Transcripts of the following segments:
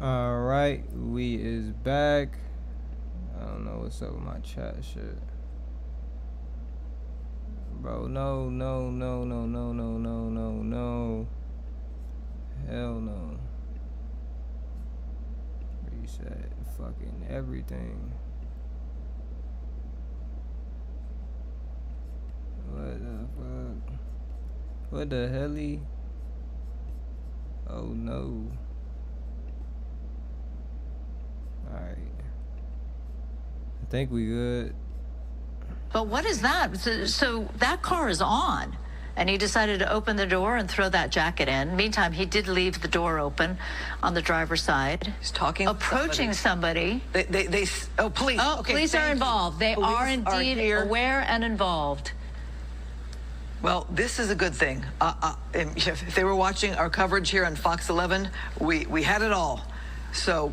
Alright, we is back. I don't know what's up with my chat shit. Bro, no. Hell no. Reset fucking everything. What the fuck? What the helly? Oh no. Alright. I think we good. But what is that? So that car is on, and he decided to open the door and throw that jacket in. Meantime, he did leave the door open on the driver's side. He's talking. Approaching somebody. Police. Oh, Okay, police are involved. They police are indeed aware and involved. Well, this is a good thing. If they were watching our coverage here on Fox 11, we had it all. So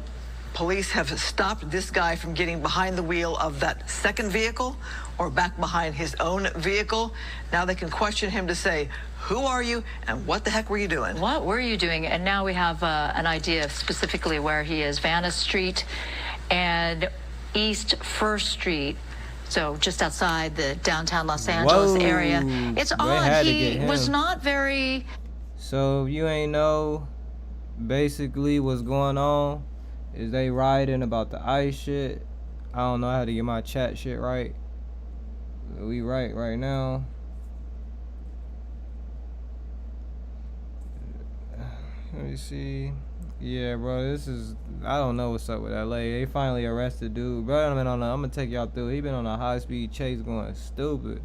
police have stopped this guy from getting behind the wheel of that second vehicle or back behind his own vehicle. Now they can question him to say, who are you and what the heck were you doing? What were you doing? And now we have an idea of specifically where he is. Vanna Street and East First Street. So just outside the downtown Los Angeles area. It's odd. He was not very... So you ain't know basically what's going on is they rioting about the ICE shit. I don't know how to get my chat shit right. We right now. Let me see. Yeah, bro, this is, I don't know what's up with LA. They finally arrested dude. Bro, I'm gonna take y'all through. He been on a high-speed chase going stupid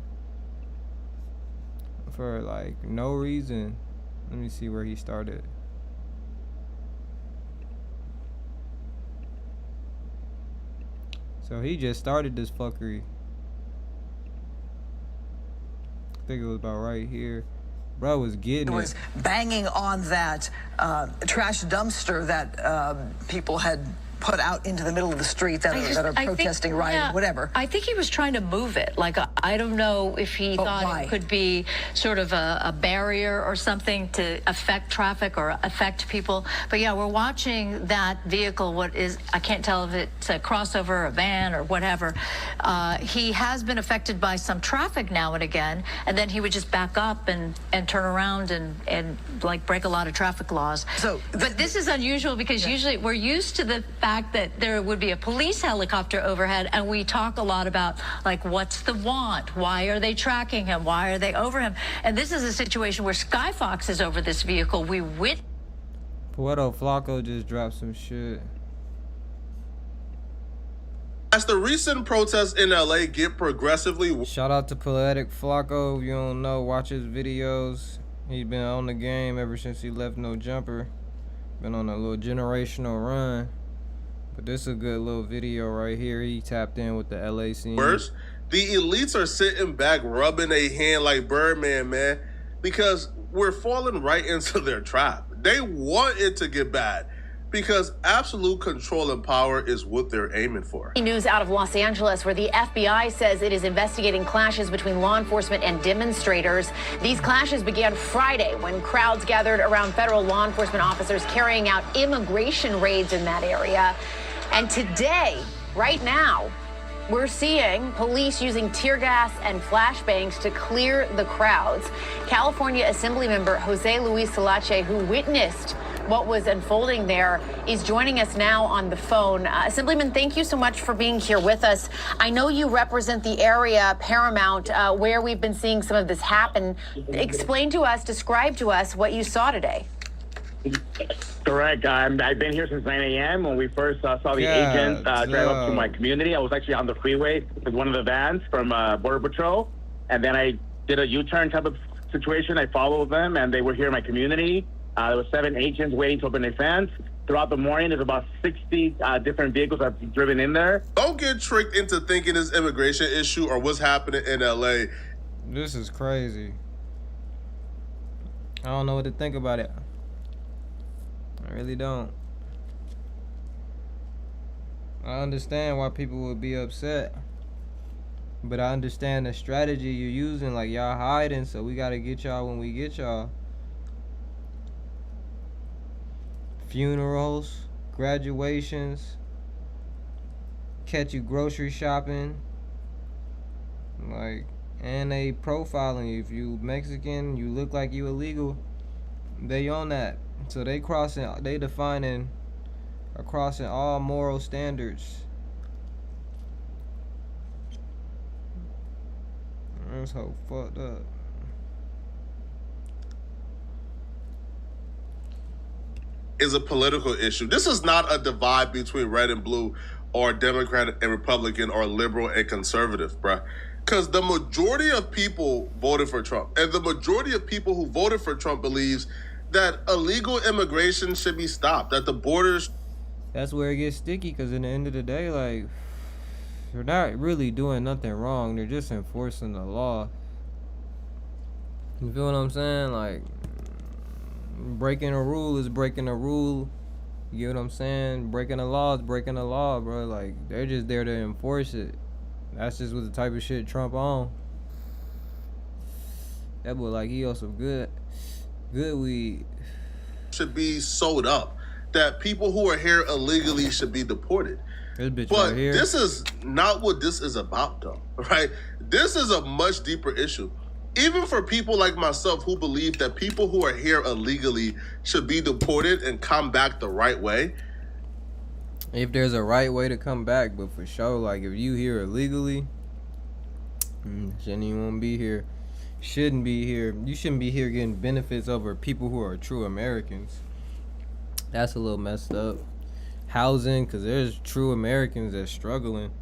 for like no reason. Let me see where he started. So he just started this fuckery. I think it was about right here. Bro was getting it. Was banging on that trash dumpster that people had put out into the middle of the street that are protesting, rioting, whatever. I think he was trying to move it. Like, I don't know if he thought it could be sort of a barrier or something to affect traffic or affect people. But yeah, we're watching that vehicle. What is, I can't tell if it's a crossover, a van, or whatever. He has been affected by some traffic now and again, and then he would just back up and turn around and like break a lot of traffic laws. So, but this is unusual because usually we're used to the fact that there would be a police helicopter overhead, and we talk a lot about, like, what's the want? Why are they tracking him? Why are they over him? And this is a situation where Skyfox is over this vehicle. Puerto Flacco just dropped some shit. As the recent protests in LA get progressively... Shout out to Poetic Flacco. If you don't know, watch his videos. He's been on the game ever since he left No Jumper. Been on a little generational run. But this is a good little video right here. He tapped in with the LA scene. First, the elites are sitting back rubbing a hand like Birdman, man, because we're falling right into their trap. They want it to get bad because absolute control and power is what they're aiming for. News out of Los Angeles, where the FBI says it is investigating clashes between law enforcement and demonstrators. These clashes began Friday when crowds gathered around federal law enforcement officers carrying out immigration raids in that area. And today, right now, we're seeing police using tear gas and flashbangs to clear the crowds. California Assemblymember Jose Luis Salache, who witnessed what was unfolding there, is joining us now on the phone. Assemblyman, thank you so much for being here with us. I know you represent the area, Paramount, where we've been seeing some of this happen. Explain to us, describe to us what you saw today. Correct. I've been here since 9 a.m. When we first saw the agents drive up to my community, I was actually on the freeway with one of the vans from Border Patrol. And then I did a U-turn type of situation. I followed them, and they were here in my community. There were 7 agents waiting to open their fence. Throughout the morning, there's about 60 different vehicles that have driven in there. Don't get tricked into thinking this immigration issue or what's happening in LA. This is crazy. I don't know what to think about it. I really don't. I understand why people would be upset, but I understand the strategy you're using. Like, y'all hiding, so we gotta get y'all when we get y'all. Funerals, graduations, catch you grocery shopping, like, and they profiling you. If you Mexican, you look like you illegal, they on that. So they defining or crossing all moral standards. That's so fucked up. Is a political issue. This is not a divide between red and blue or Democrat and Republican or liberal and conservative, bruh. Because the majority of people voted for Trump. And the majority of people who voted for Trump believes that illegal immigration should be stopped, that the borders... That's where it gets sticky, because in the end of the day, like, they're not really doing nothing wrong. They're just enforcing the law. You feel what I'm saying? Like, breaking a rule is breaking a rule. You get what I'm saying? Breaking the law is breaking the law, bro. Like, they're just there to enforce it. That's just what the type of shit Trump on. That boy, like, he on some good weed. Should be sold up. That people who are here illegally should be deported. This bitch but right here. This is not what this is about, though, right? This is a much deeper issue. Even for people like myself who believe that people who are here illegally should be deported and come back the right way. If there's a right way to come back, but for sure, like, if you here illegally, shouldn't even want to be here. Shouldn't be here. You shouldn't be here getting benefits over people who are true Americans. That's a little messed up. Housing, because there's true Americans that's struggling.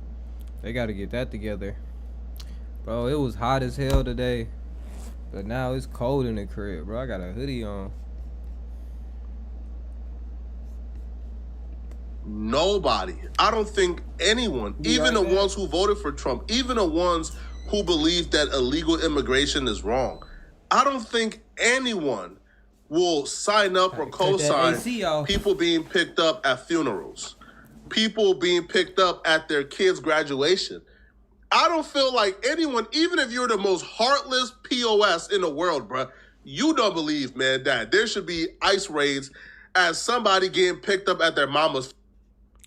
They got to get that together. Bro, it was hot as hell today. But now it's cold in the crib, bro. I got a hoodie on. Nobody. I don't think anyone, even the ones who voted for Trump, even the ones who believe that illegal immigration is wrong, I don't think anyone will sign up or co-sign people being picked up at funerals, people being picked up at their kids' graduation. I don't feel like anyone, even if you're the most heartless POS in the world, bro, you don't believe, man, that there should be ICE raids as somebody getting picked up at their mama's.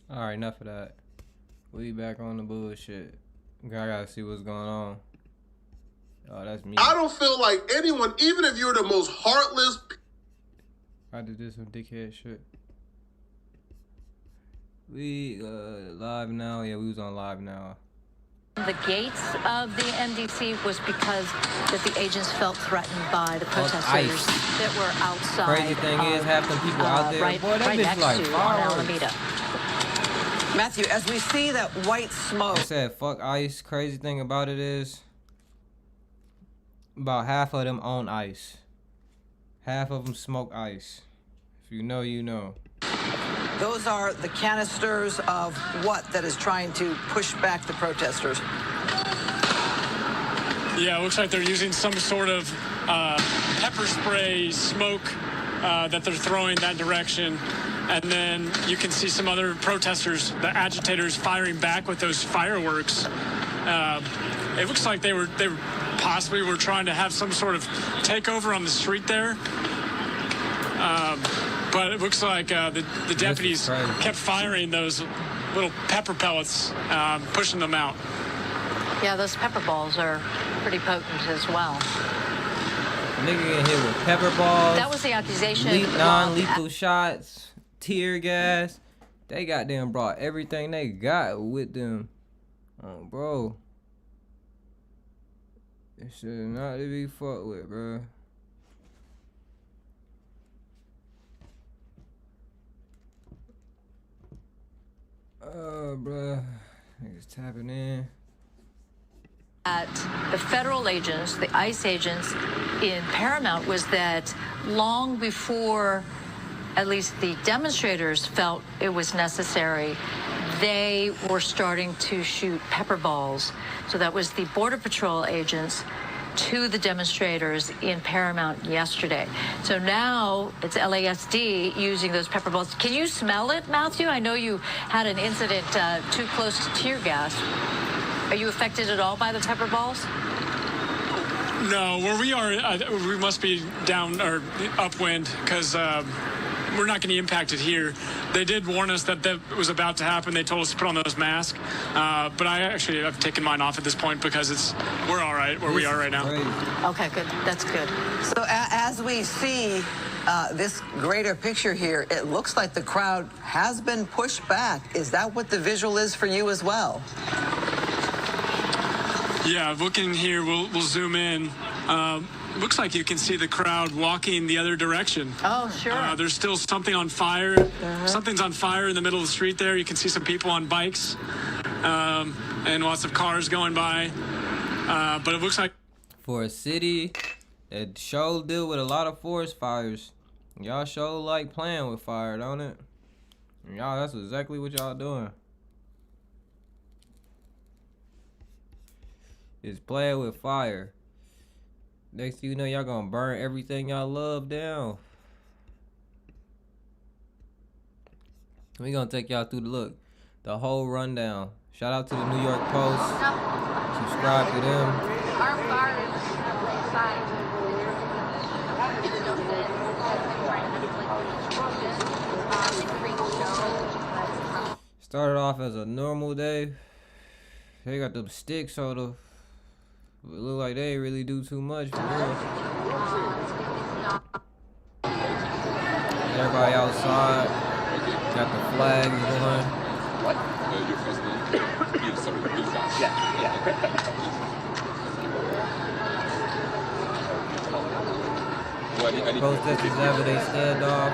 All right, enough of that. We back on the bullshit. I gotta see what's going on. Oh, that's me. I don't feel like anyone, even if you're the most heartless. I did this some dickhead shit. We live now. Yeah, we was on live now. The gates of the MDC was because that the agents felt threatened by the protesters that were outside. Crazy thing is, half them people out there, right, boy, that right bitch like on Alameda. Matthew, as we see that white smoke. I said, fuck ICE. Crazy thing about it is, about half of them own ICE. Half of them smoke ICE. If you know, you know. Those are the canisters of what that is trying to push back the protesters? Yeah, it looks like they're using some sort of pepper spray smoke that they're throwing that direction. And then you can see some other protesters, the agitators, firing back with those fireworks. It looks like they possibly were trying to have some sort of takeover on the street there. But it looks like the deputies kept firing those little pepper pellets, pushing them out. Yeah, those pepper balls are pretty potent as well. Nigga get hit with pepper balls. That was the accusation. Non-lethal shots, tear gas. They goddamn brought everything they got with them. Oh, bro. It should not be fucked with, bro. Bruh, niggas tapping in. At the federal agents, the ICE agents in Paramount, was that long before at least the demonstrators felt it was necessary, they were starting to shoot pepper balls. So that was the Border Patrol agents to the demonstrators in Paramount yesterday. So now it's LASD using those pepper balls. Can you smell it, Matthew? I know you had an incident too close to tear gas. Are you affected at all by the pepper balls? No, where we are, we must be down or upwind because we're not going to be impacted here. They did warn us that that was about to happen. They told us to put on those masks. But I've taken mine off at this point because we're all right where we are right now. Okay, good. That's good. So as we see this greater picture here, it looks like the crowd has been pushed back. Is that what the visual is for you as well? Yeah, looking here, we'll zoom in. Looks like you can see the crowd walking the other direction. Oh, sure. There's still something on fire. Something's on fire in the middle of the street there. You can see some people on bikes and lots of cars going by. But it looks like... For a city that sure deal with a lot of forest fires, y'all sure like playing with fire, don't it? Y'all, that's exactly what y'all doing. Is playing with fire. Next thing you know, y'all gonna burn everything y'all love down. We gonna take y'all through the whole rundown. Shout out to the New York Post. Subscribe to them. Our bar is inside. Started off as a normal day. They got them sticks, so it look like they ain't really do too much for real. Everybody outside. Got the flags going. What? Your first name? Sorry, yeah. Protesters having they standoff.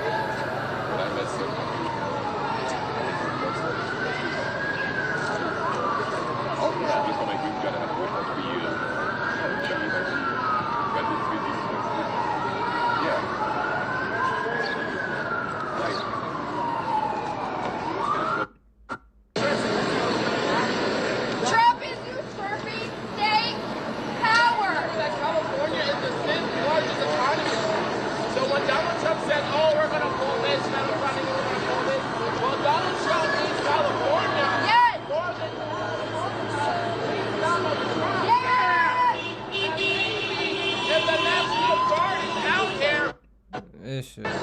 This shit is crazy.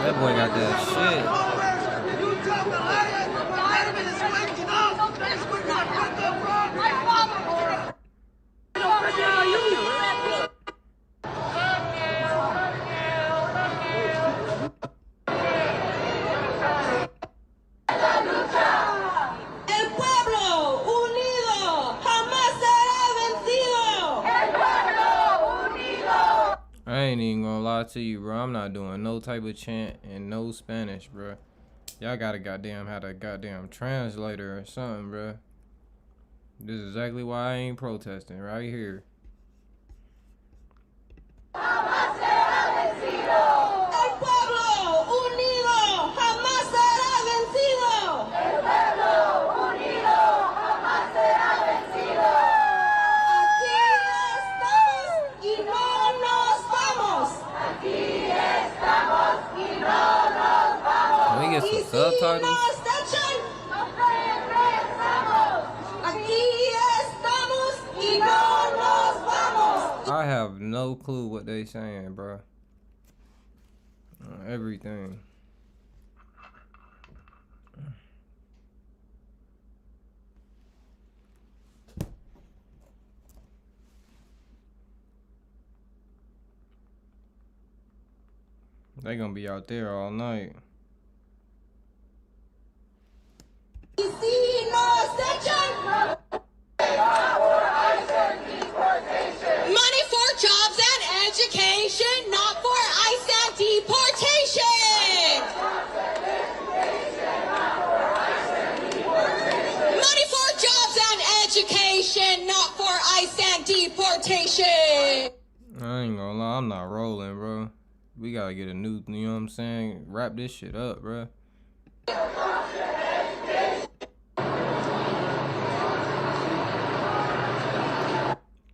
That boy got that shit. I ain't even gonna lie to you, bro. I'm not doing no type of chant in no Spanish, bro. Y'all gotta goddamn have a goddamn translator or something, bro. This is exactly why I ain't protesting right here. Can we get some subtitles? I have no clue what they saying, bro. Everything. They gonna be out there all night. Money for jobs and education, not for ICE and deportation. Money for jobs and education, not for ICE and deportation. I ain't gonna lie, I'm not rolling, bro. We gotta get a new, you know what I'm saying? Wrap this shit up, bro.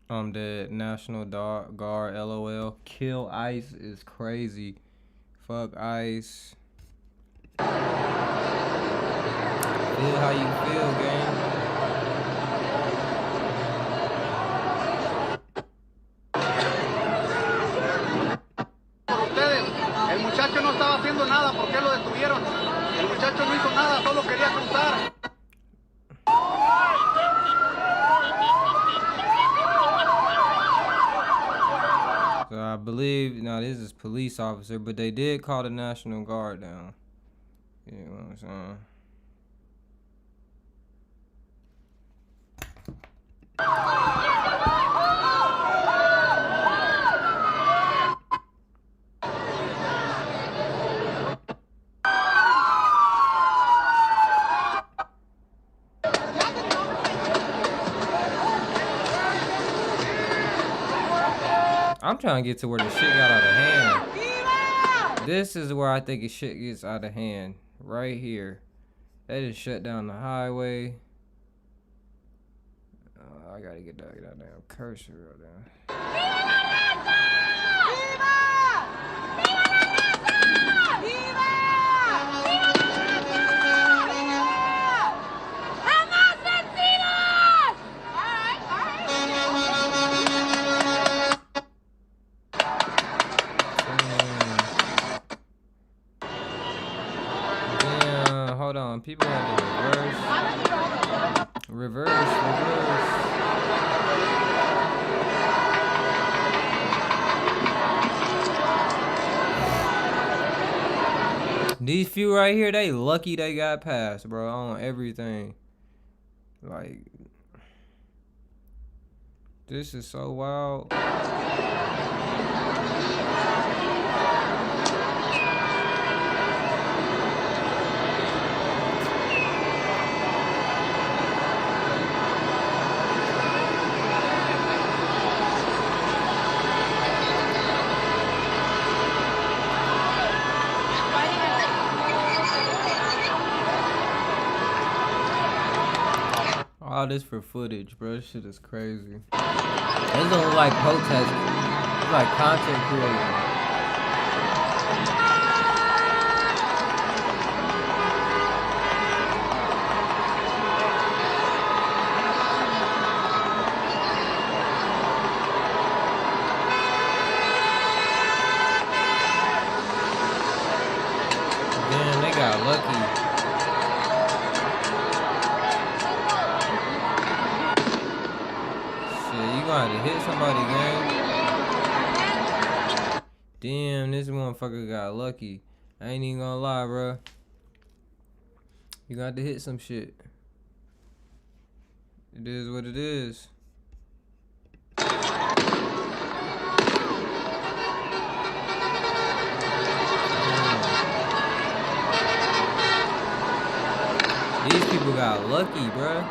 I'm dead. National Guard, LOL. Kill ICE is crazy. Fuck ICE. Feel how you feel, gang. El muchacho no estaba haciendo nada, ¿por qué lo detuvieron? El muchacho no hizo nada, solo quería cruzar. So I believe, now this is police officer, but they did call the National Guard down. You know what I'm saying? I'm trying to get to where the shit got out of hand. This is where I think the shit gets out of hand. Right here. They just shut down the highway. I gotta get that damn cursor right there. Damn, hold on. People have to reverse. These few right here, they lucky they got past, bro, on everything. Like, this is so wild. All this for footage, bro. This shit is crazy. This don't look like protesting. It's like content creating. Damn, they got lucky. To hit somebody, gang. Damn, this motherfucker got lucky. I ain't even gonna lie, bro. You got to hit some shit. It is what it is. These people got lucky, bro.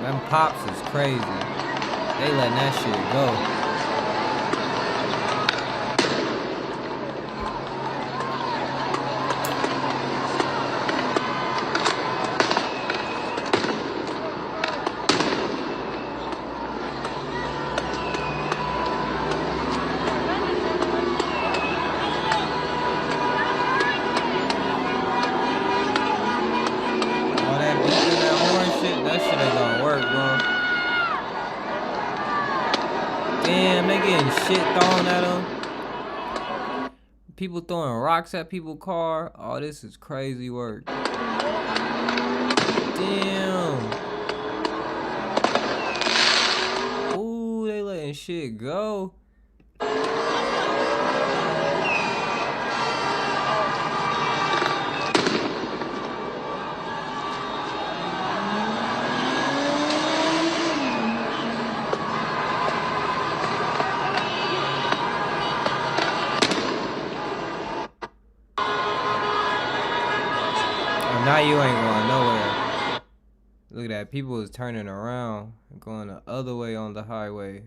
Them pops is crazy. They letting that shit go. Damn, they getting shit thrown at them. People throwing rocks at people's car. Oh, this is crazy work. Damn. Ooh, they letting shit go. Now you ain't going nowhere. Look at that. People is turning around and going the other way on the highway.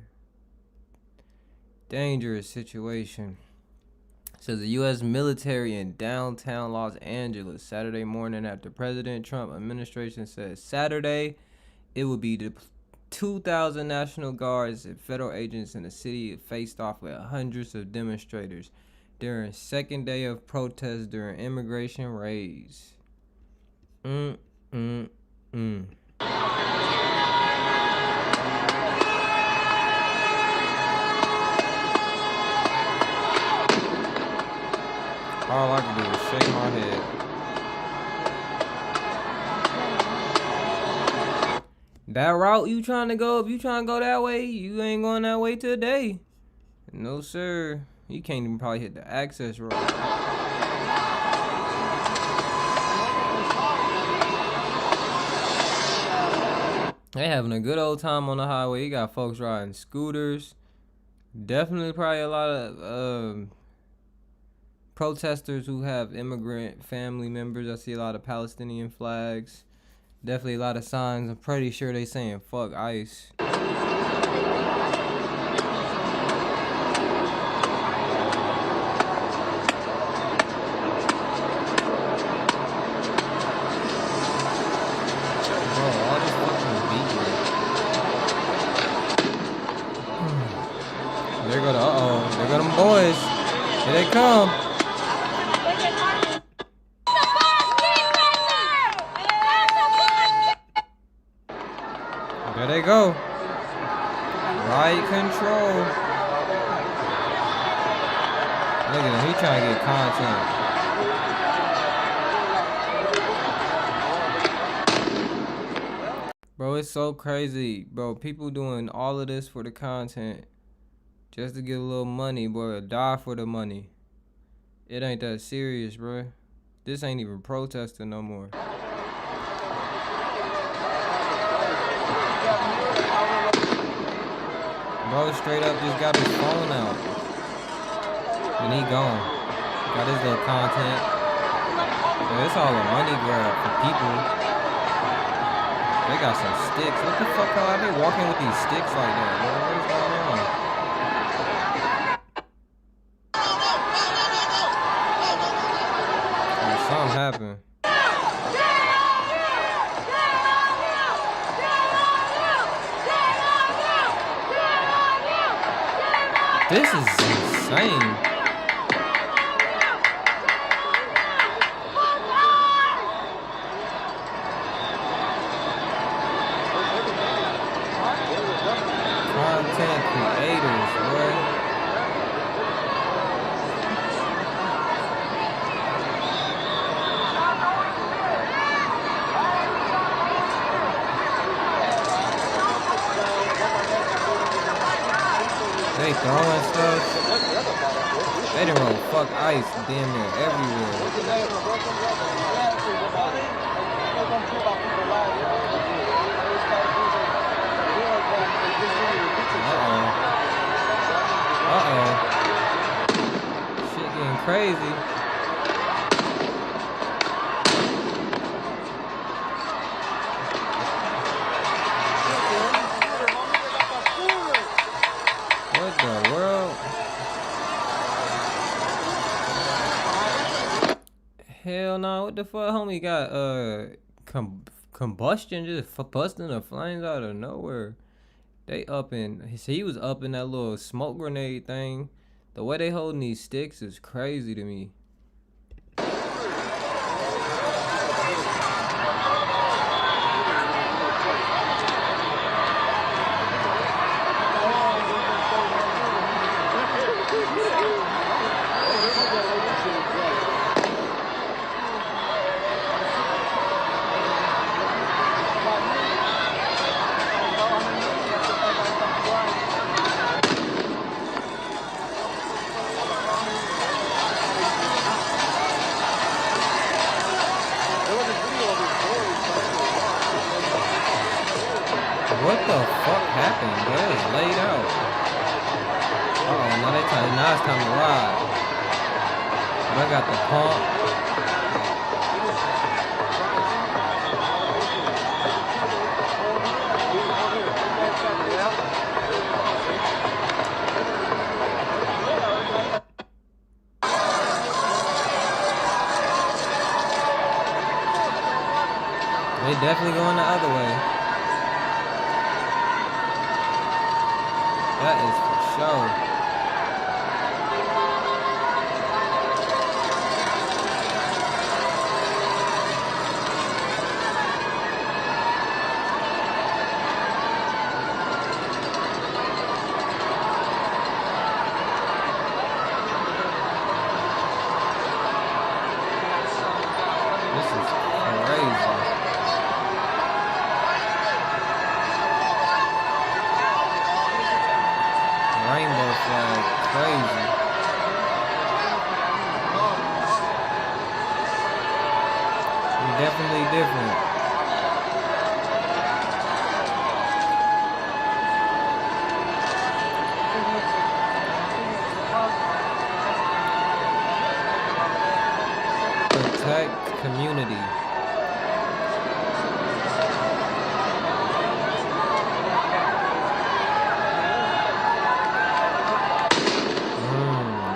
Dangerous situation. Says the U.S. military in downtown Los Angeles Saturday morning after President Trump administration said Saturday it would be 2,000 National Guards and federal agents in the city faced off with hundreds of demonstrators. during second day of protest during immigration raids. All I can do is shake my head. That route you trying to go, if you trying to go that way, you ain't going that way today. No, sir. You can't even probably hit the access road. They having a good old time on the highway. You got folks riding scooters. Definitely probably a lot of protesters who have immigrant family members. I see a lot of Palestinian flags. Definitely a lot of signs. I'm pretty sure they saying fuck ICE. There go the there go them boys. Here they come. There they go. Riot control. Look at him. He trying to get content. Bro, it's so crazy. Bro, people doing all of this for the content. Just to get a little money, boy. Die for the money. It ain't that serious, bro. This ain't even protesting no more. Bro straight up just got his phone out. And he gone. Got his little content. Bro, it's all a money grab for people. They got some sticks. What the fuck are they walking with these sticks like that, bro? What is going on? Something happened. This is insane. Content creators, boy. They throwing stuff. They done roll fuck ICE damn near everywhere. Uh-oh. Shit getting crazy. What the world? Hell no, what the fuck, homie got combustion just busting the flames out of nowhere. They up in, he was up in that little smoke grenade thing. The way they holding these sticks is crazy to me. What the fuck happened? That is laid out. Uh-oh, now it's time to ride. I got the pump. They definitely going the other way. That is for sure. definitely different. Protect community.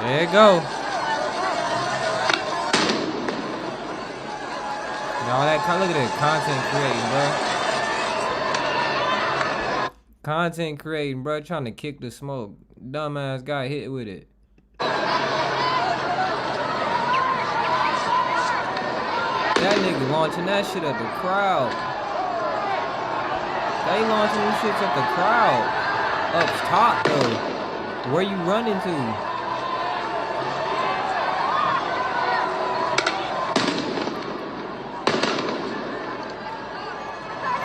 There you go. All that, look at that content creating, bro. Content creating, bro. Trying to kick the smoke. Dumbass guy hit with it. That nigga launching that shit at the crowd. They launching them shits at the crowd. Up top, though. Where you running to?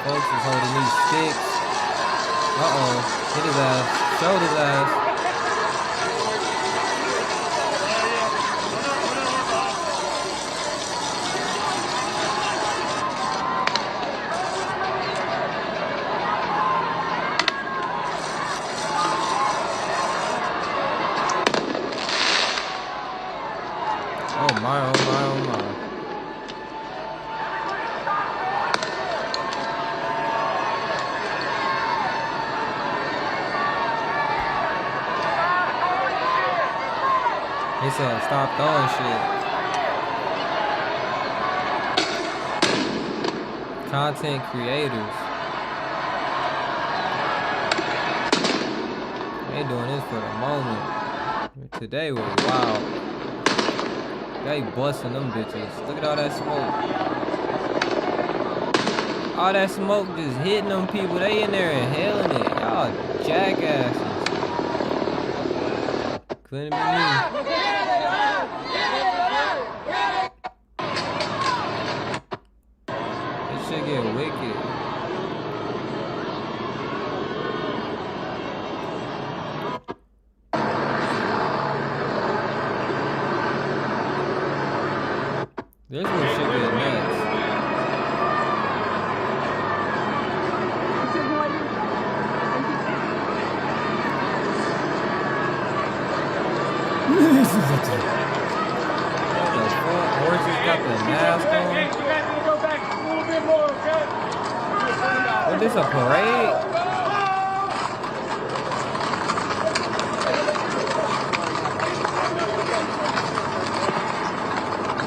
Folks is holding these sticks. Uh-oh. Hit his ass. Showed his ass. Oh my, oh my, oh my. He said stop throwing shit. Content creators. They doing this for the moment. Today was wild. They busting them bitches. Look at all that smoke. All that smoke just hitting them people. They in there inhaling it. Y'all jackasses. Couldn't be me. This shit get wicked. This one shit get nuts. What the fuck? Horses got the mask on. What, this a parade?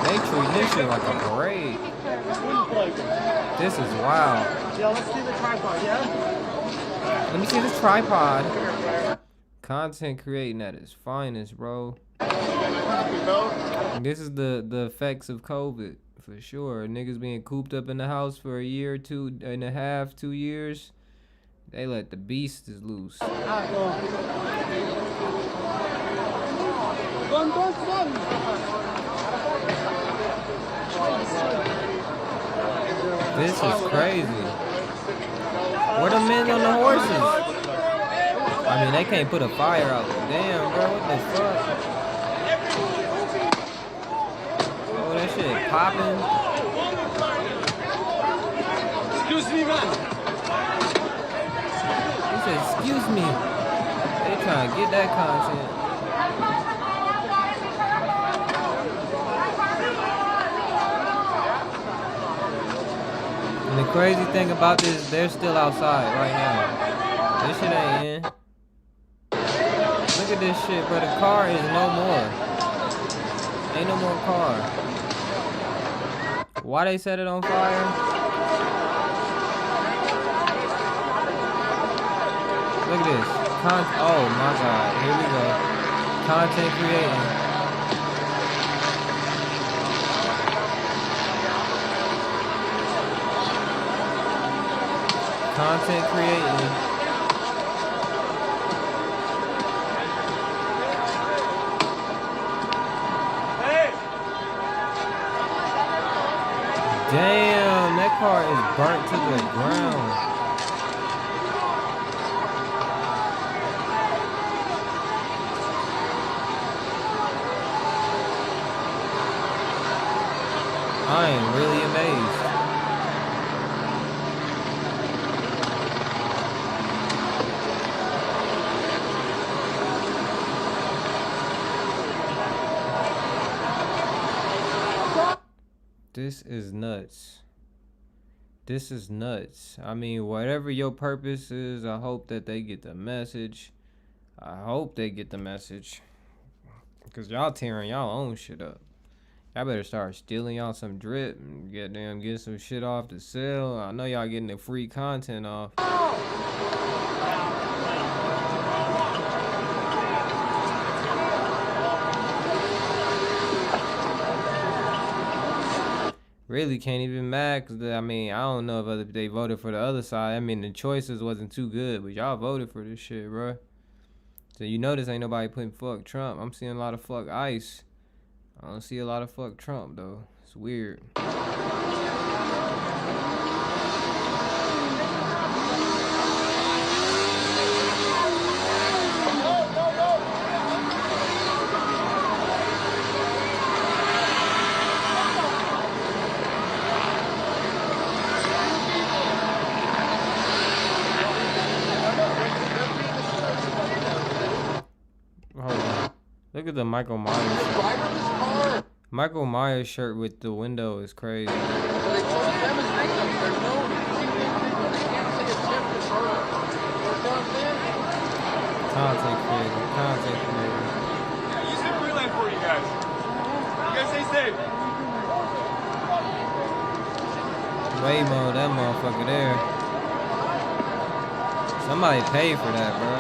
They treat this shit like a parade. This is wild. Yeah, let's see the tripod, yeah? Let me see this tripod. Content creating at its finest, bro. This is the effects of COVID, for sure. Niggas being cooped up in the house for a year, 2.5, 2 years. They let the beasts loose. This is crazy. Where the men on the horses? I mean, they can't put a fire out. Damn, bro, what the fuck? Oh, that shit popping. Excuse me, man. He said, excuse me. They trying to get that content. And the crazy thing about this, they're still outside right now. This shit ain't in. Look at this shit, bro. The car is no more. Ain't no more car. Why they set it on fire? Look at this. Oh my god. Here we go. Content creating. Content creating. Damn, that car is burnt to the ground. I am really amazed. This is nuts. This is nuts. I mean, whatever your purpose is, I hope that they get the message. I hope they get the message. Because y'all tearing y'all own shit up. Y'all better start stealing y'all some drip and get some shit off to sell. I know y'all getting the free content off. Really can't even mad, cause I mean, I don't know if they voted for the other side. I mean, the choices wasn't too good, but y'all voted for this shit, bro. So you notice ain't nobody putting fuck Trump. I'm seeing a lot of fuck ICE. I don't see a lot of fuck Trump though. It's weird. Look at the Michael Myers shirt. Michael Myers shirt with the window is crazy. Content creator. Yeah, use the relay for you guys. You guys stay safe. Waymo, that motherfucker there. Somebody paid for that, bro.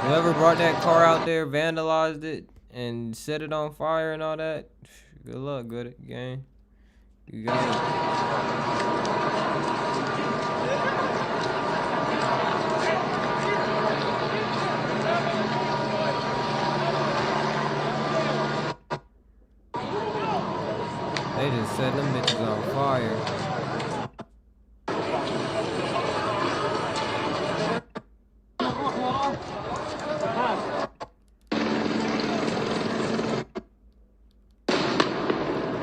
Whoever brought that car out there, vandalized it, and set it on fire and all that, good luck, good game. You got it. They just set them bitches on fire.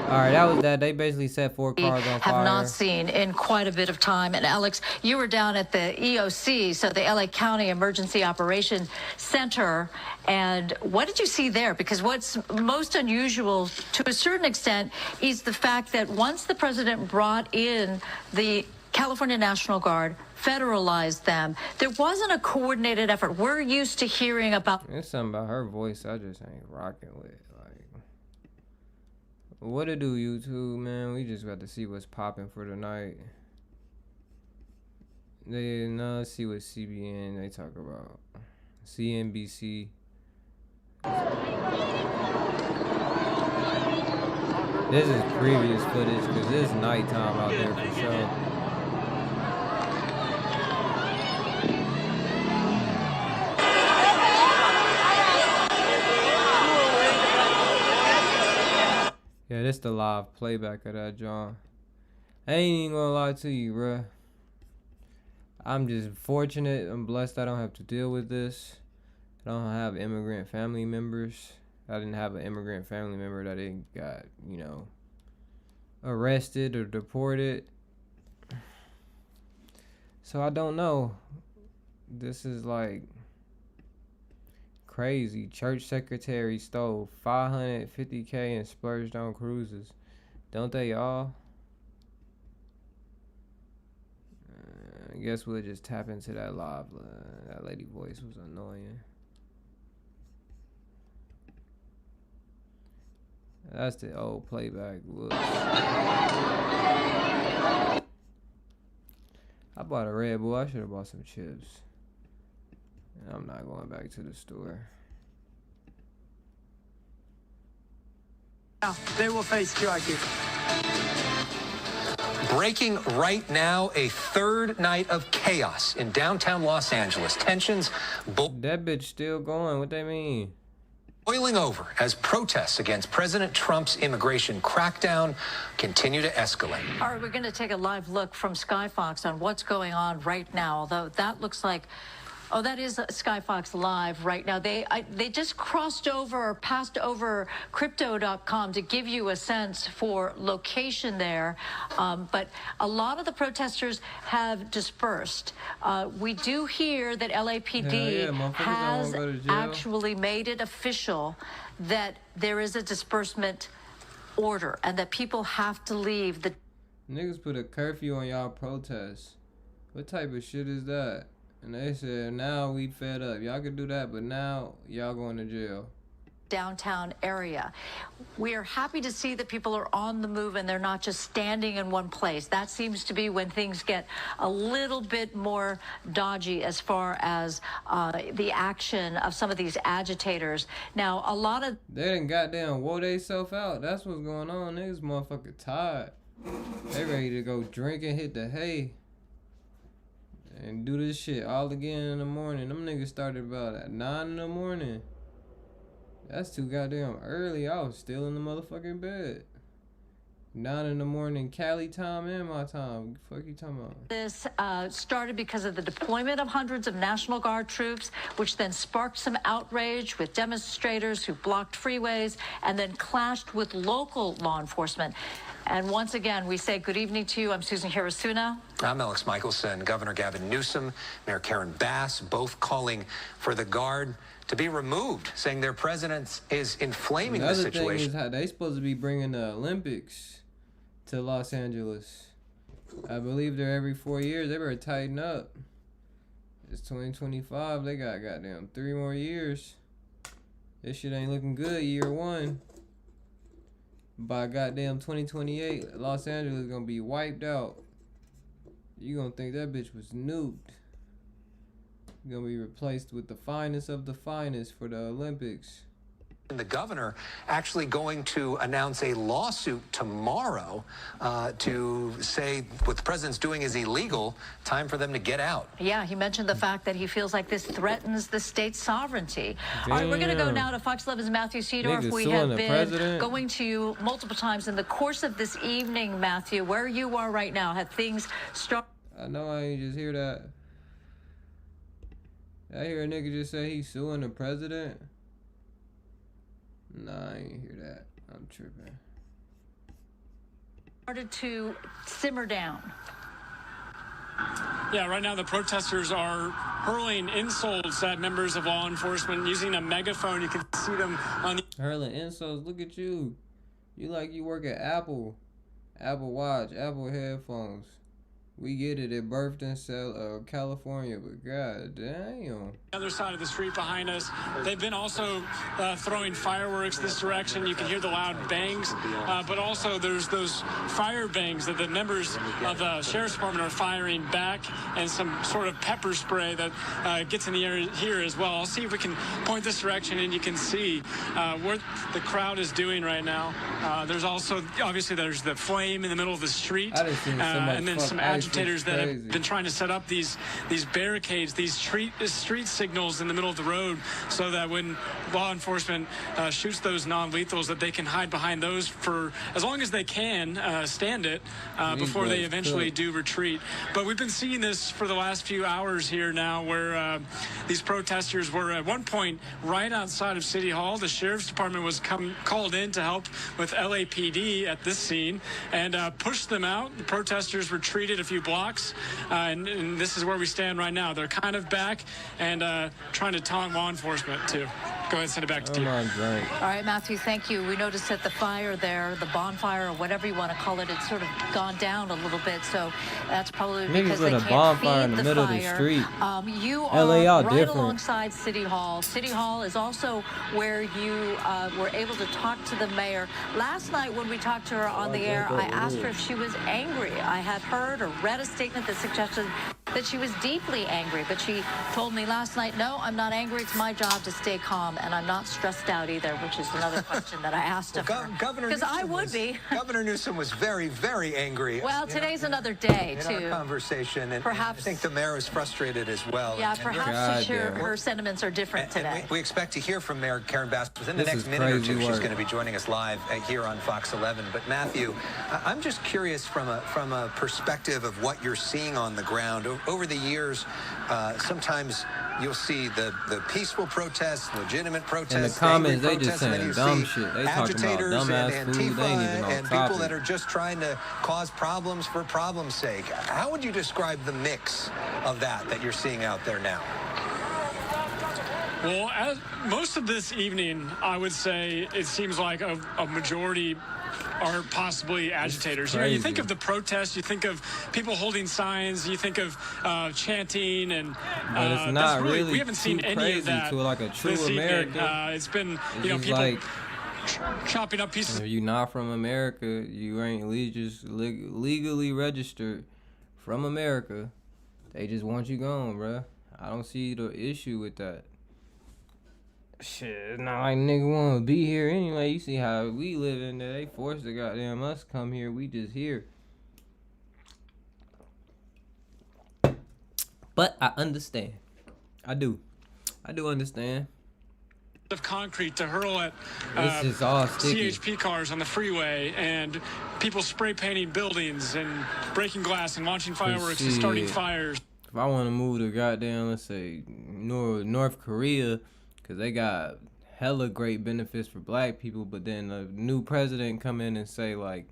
All right, that was that. They basically set 4 cars on fire. Have not seen in quite a bit of time. And Alex, you were down at the EOC, so the LA County Emergency Operation Center. And what did you see there? Because what's most unusual to a certain extent is the fact that once the president brought in the California National Guard, federalized them, there wasn't a coordinated effort. We're used to hearing about... There's something about her voice I just ain't rocking with. What it do, YouTube, man? We just got to see what's popping for tonight. Let's see what CBN they talk about. CNBC. This is previous footage because it's nighttime out there for sure. Yeah, this the live playback of that, John. I ain't even gonna lie to you, bruh. I'm just fortunate. I'm blessed I don't have to deal with this. I don't have immigrant family members. I didn't have an immigrant family member that didn't got, you know, arrested or deported. So I don't know. This is like crazy. Church secretary stole $550K and splurged on cruises. Don't they all? I guess we'll just tap into that live. That lady voice was annoying. That's the old playback. Whoops. I bought a Red Bull. I should have bought some chips. I'm not going back to the store. They will face QIQ. Breaking right now, a third night of chaos in downtown Los Angeles. Tensions that bitch still going. What they mean? Boiling over as protests against President Trump's immigration crackdown continue to escalate. All right, we're going to take a live look from Sky Fox on what's going on right now, although that looks like Oh, that is Sky Fox Live right now. They just crossed over or passed over crypto.com to give you a sense for location there. But a lot of the protesters have dispersed. We do hear that LAPD has actually made it official that there is a disbursement order and that people have to leave. The niggas put a curfew on y'all protests. What type of shit is that? And they said, now we fed up. Y'all could do that, but now y'all going to jail. Downtown area. We are happy to see that people are on the move and they're not just standing in one place. That seems to be when things get a little bit more dodgy as far as the action of some of these agitators. Now, a lot of... They done goddamn wore they self out. That's what's going on. Niggas motherfucker tired. They ready to go drink and hit the hay. And do this shit all again in the morning. Them niggas started about at 9 in the morning. That's too goddamn early. I was still in the motherfucking bed. 9 in the morning, Cali time and my time. What the fuck you talking about? This started because of the deployment of hundreds of National Guard troops, which then sparked some outrage with demonstrators who blocked freeways and then clashed with local law enforcement. And once again, we say good evening to you. I'm Susan Hirasuna. I'm Alex Michelson. Governor Gavin Newsom, Mayor Karen Bass, both calling for the Guard to be removed, saying their president is inflaming the situation. Thing is how they supposed to be bringing the Olympics to Los Angeles. I believe they're every 4 years. They better tighten up. It's 2025. They got goddamn 3 more years. This shit ain't looking good year 1. By goddamn 2028, Los Angeles is gonna be wiped out. You gonna think that bitch was nuked. Gonna be replaced with the finest of the finest for the Olympics. The governor actually going to announce a lawsuit tomorrow to say what the president's doing is illegal. Time for them to get out. Yeah, he mentioned the fact that he feels like this threatens the state's sovereignty. Damn. All right, we're going to go now to Fox 11's Matthew Seedorf. We have been going to you multiple times in the course of this evening, Matthew. Where you are right now, have things started? I know I ain't just hear that. I hear a nigga just say he's suing the president. Nah, I ain't hear that. I'm tripping. Started to simmer down. Yeah, right now the protesters are hurling insults at members of law enforcement using a megaphone. You can see them on the... Hurling insults? Look at you. You like you work at Apple. Apple Watch, Apple headphones. We get it at Birthton, California, but god damn. The other side of the street behind us, they've been also throwing fireworks this direction. You can hear the loud bangs, but also there's those fire bangs that the members of the Sheriff's Department are firing back, and some sort of pepper spray that gets in the air here as well. I'll see if we can point this direction, and you can see what the crowd is doing right now. There's also, obviously, there's the flame in the middle of the street, and then some agitators that have been trying to set up these barricades, these street signals in the middle of the road, so that when law enforcement shoots those non-lethals, that they can hide behind those for as long as they can, stand it, before they eventually do retreat. But we've been seeing this for the last few hours here now, where these protesters were at one point right outside of City Hall. The Sheriff's Department was called in to help with LAPD at this scene and pushed them out. The protesters retreated a few blocks, and this is where we stand right now. They're kind of back and trying to taunt law enforcement too. Go ahead, send it back to you. All right, Matthew, thank you. We noticed that the fire there, the bonfire, or whatever you want to call it, it's sort of gone down a little bit. So that's probably because they can't bonfire feed in the middle fire. Of the street. You are right different. alongside City Hall. City Hall is also where you were able to talk to the mayor. Last night when we talked to her on the air, I asked her if she was angry. I had heard or read a statement that suggested that she was deeply angry, but she told me last night, no, I'm not angry. It's my job to stay calm, and I'm not stressed out either, which is another question that I asked of her. Because I would be. Governor Newsom was very, very angry. Well, today's another day, too. In our conversation, and perhaps I think the mayor is frustrated as well. Yeah, perhaps her sentiments are different today. We expect to hear from Mayor Karen Bass within the next minute or two. She's going to be joining us live here on Fox 11. But Matthew, I'm just curious from a perspective of what you're seeing on the ground. over the years, sometimes you'll see the peaceful protests, legitimate protests. In the comments, they protests, just saying dumb shit. They talking about dumbass food. They ain't even on and topic. People that are just trying to cause problems for problems' sake. How would you describe the mix of that you're seeing out there now? Well, most of this evening, I would say it seems like a majority are possibly agitators. You know, you think of the protests, you think of people holding signs, you think of chanting, and but it's not really we haven't seen any of that to like a true this American. It's been, it's people like, chopping up pieces. If you're not from America, you ain't legally registered from America. They just want you gone, bruh. I don't see the issue with that. Shit, it's not like nigga want to be here anyway. You see how we live in there. They forced the goddamn us come here. We just here. But I understand. I do understand. Of concrete to hurl at this is all sticky. CHP cars on the freeway, and people spray painting buildings and breaking glass and launching fireworks and starting fires. If I want to move to goddamn, let's say North Korea, because they got hella great benefits for black people, but then a new president come in and say like,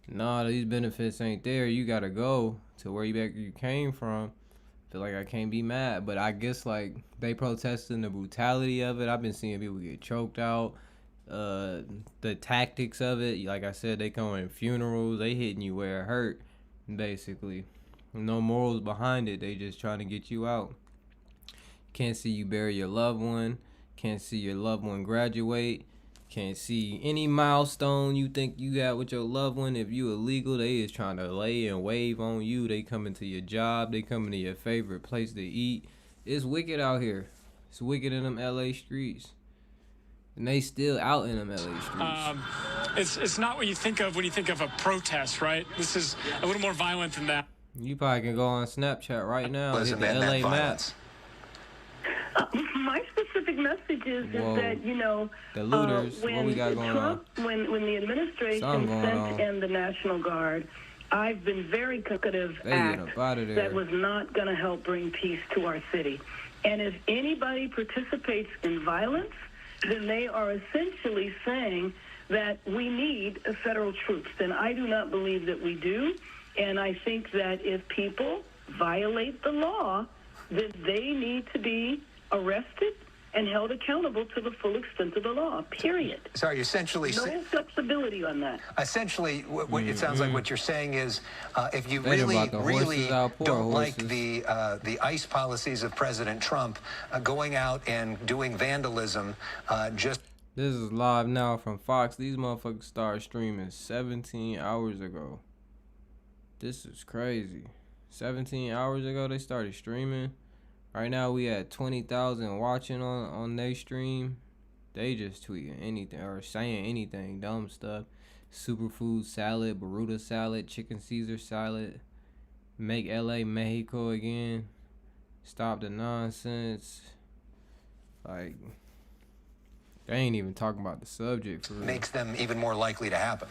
nah, these benefits ain't there. You gotta go to where you came from. Feel like I can't be mad, but I guess like they protesting the brutality of it. I've been seeing people get choked out. The tactics of it, like I said, they come in funerals. They hitting you where it hurt, basically. No morals behind it. They just trying to get you out. Can't see you bury your loved one. Can't see your loved one graduate. Can't see any milestone you think you got with your loved one. If you illegal, they is trying to lay and wave on you. They coming to your job. They coming to your favorite place to eat. It's wicked out here. It's wicked in them LA streets. And they still out in them LA streets. It's not what you think of when you think of a protest, right? This is a little more violent than that. You probably can go on Snapchat right now and hit the LA map. My specific message is that, the looters, when what we got going Trump, on? when the administration sent in the National Guard, I've been very conservative act that was not going to help bring peace to our city. And if anybody participates in violence, then they are essentially saying that we need federal troops. And I do not believe that we do. And I think that if people violate the law, then they need to be arrested and held accountable to the full extent of the law, period. So are you essentially... No flexibility on that. Essentially, what it sounds like what you're saying is if you really don't like the ICE policies of President Trump, going out and doing vandalism, just... This is live now from Fox. These motherfuckers started streaming 17 hours ago. This is crazy. 17 hours ago they started streaming. Right now we at 20,000 watching on their stream. They just tweeting anything or saying anything, dumb stuff. Superfood salad, burrito salad, chicken Caesar salad. Make LA Mexico again. Stop the nonsense. Like, they ain't even talking about the subject for real. Makes them even more likely to happen.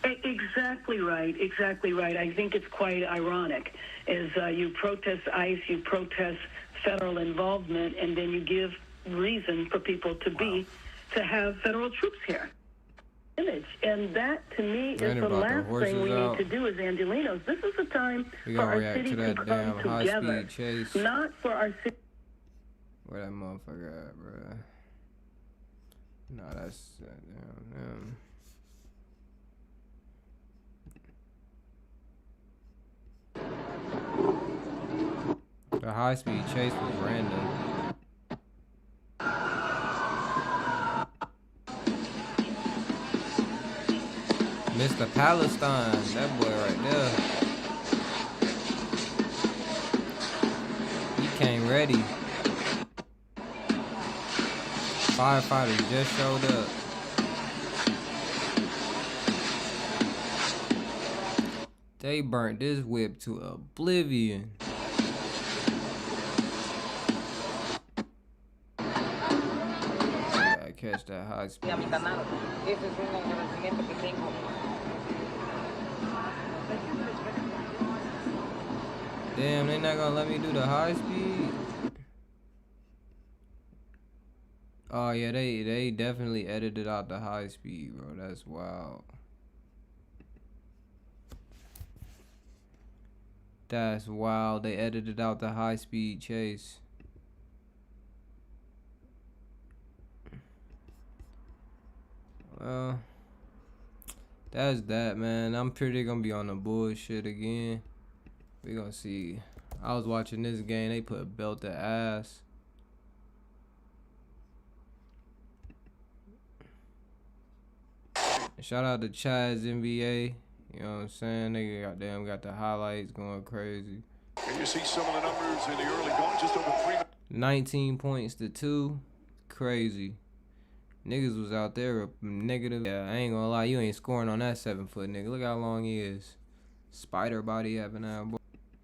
Exactly right. Exactly right. I think it's quite ironic. Is you protest ICE, you protest federal involvement, and then you give reason for people to have federal troops here. And that, to me, is the last thing we need to do as Angelenos. This is the time for our city to come together, not for our city. Where that motherfucker at, bro? No, that's damn. The high-speed chase was random. Mr. Palestine, that boy right there. He came ready. Firefighters just showed up. They burnt this whip to oblivion. Gotta catch that high speed. Damn, they not gonna let me do the high speed? Oh yeah, they definitely edited out the high speed, bro. That's wild. That's wild. They edited out the high speed chase. Well, that's that, man. I'm pretty gonna be on the bullshit again. We gonna see. I was watching this game. They put a belt to ass. Shout out to Chad's NBA. You know what I'm saying? They got the highlights going crazy. And you see some of the numbers in the early going, just over 3. 19 points to 2. Crazy. Niggas was out there negative. Yeah, I ain't gonna lie. You ain't scoring on that 7-foot nigga. Look how long he is. Spider body having that boy.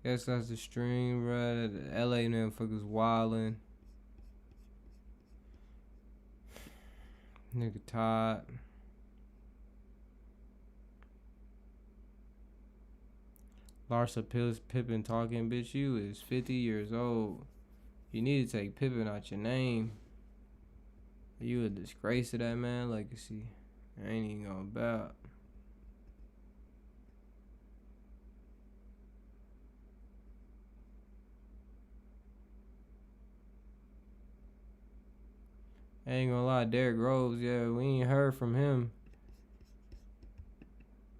Guess that's the stream, bro. The LA motherfuckers wildin'. Nigga Todd. Larsa Pippen talking, bitch, you is 50 years old. You need to take Pippen out your name. You a disgrace to that man legacy. I ain't even gonna bout. I ain't gonna lie, Derrick Rose, yeah, we ain't heard from him.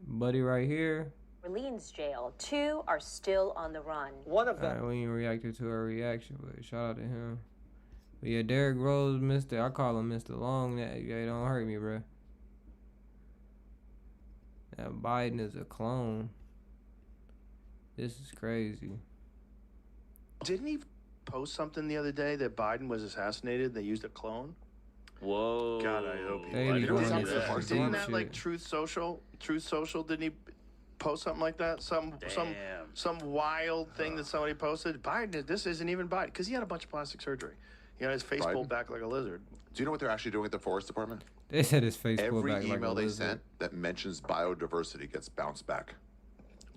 Buddy right here. Orleans jail. 2 are still on the run. One of them. We ain't reacted to her reaction, but shout out to him. But yeah, Derrick Rose, I call him Mr. Long. That yeah, don't hurt me, bro. That Biden is a clone. This is crazy. Didn't he post something the other day that Biden was assassinated? They used a clone. Whoa. God, I hope he didn't that like Truth Social? Truth Social, didn't he post something like that? Some wild thing that somebody posted. Biden, this isn't even Biden, because he had a bunch of plastic surgery. You know, his face pulled back like a lizard. Do you know what they're actually doing at the Forest Department? They said his face pulled back like a lizard. Every email they sent that mentions biodiversity gets bounced back.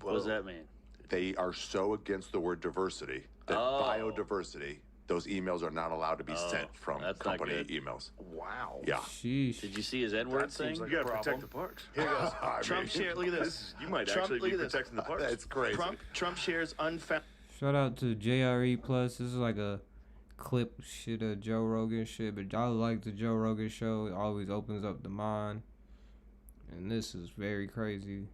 What does that mean? They are so against the word diversity that biodiversity, those emails are not allowed to be sent from company emails. Wow. Yeah. Sheesh. Did you see his N-word thing? Like you gotta protect the parks. Here goes. Trump shares. Look at this. You might actually be protecting the parks. That's crazy. Trump shares unfound. Shout out to JRE Plus. This is like a clip shit of Joe Rogan shit, but I like the Joe Rogan show. It always opens up the mind, and this is very crazy.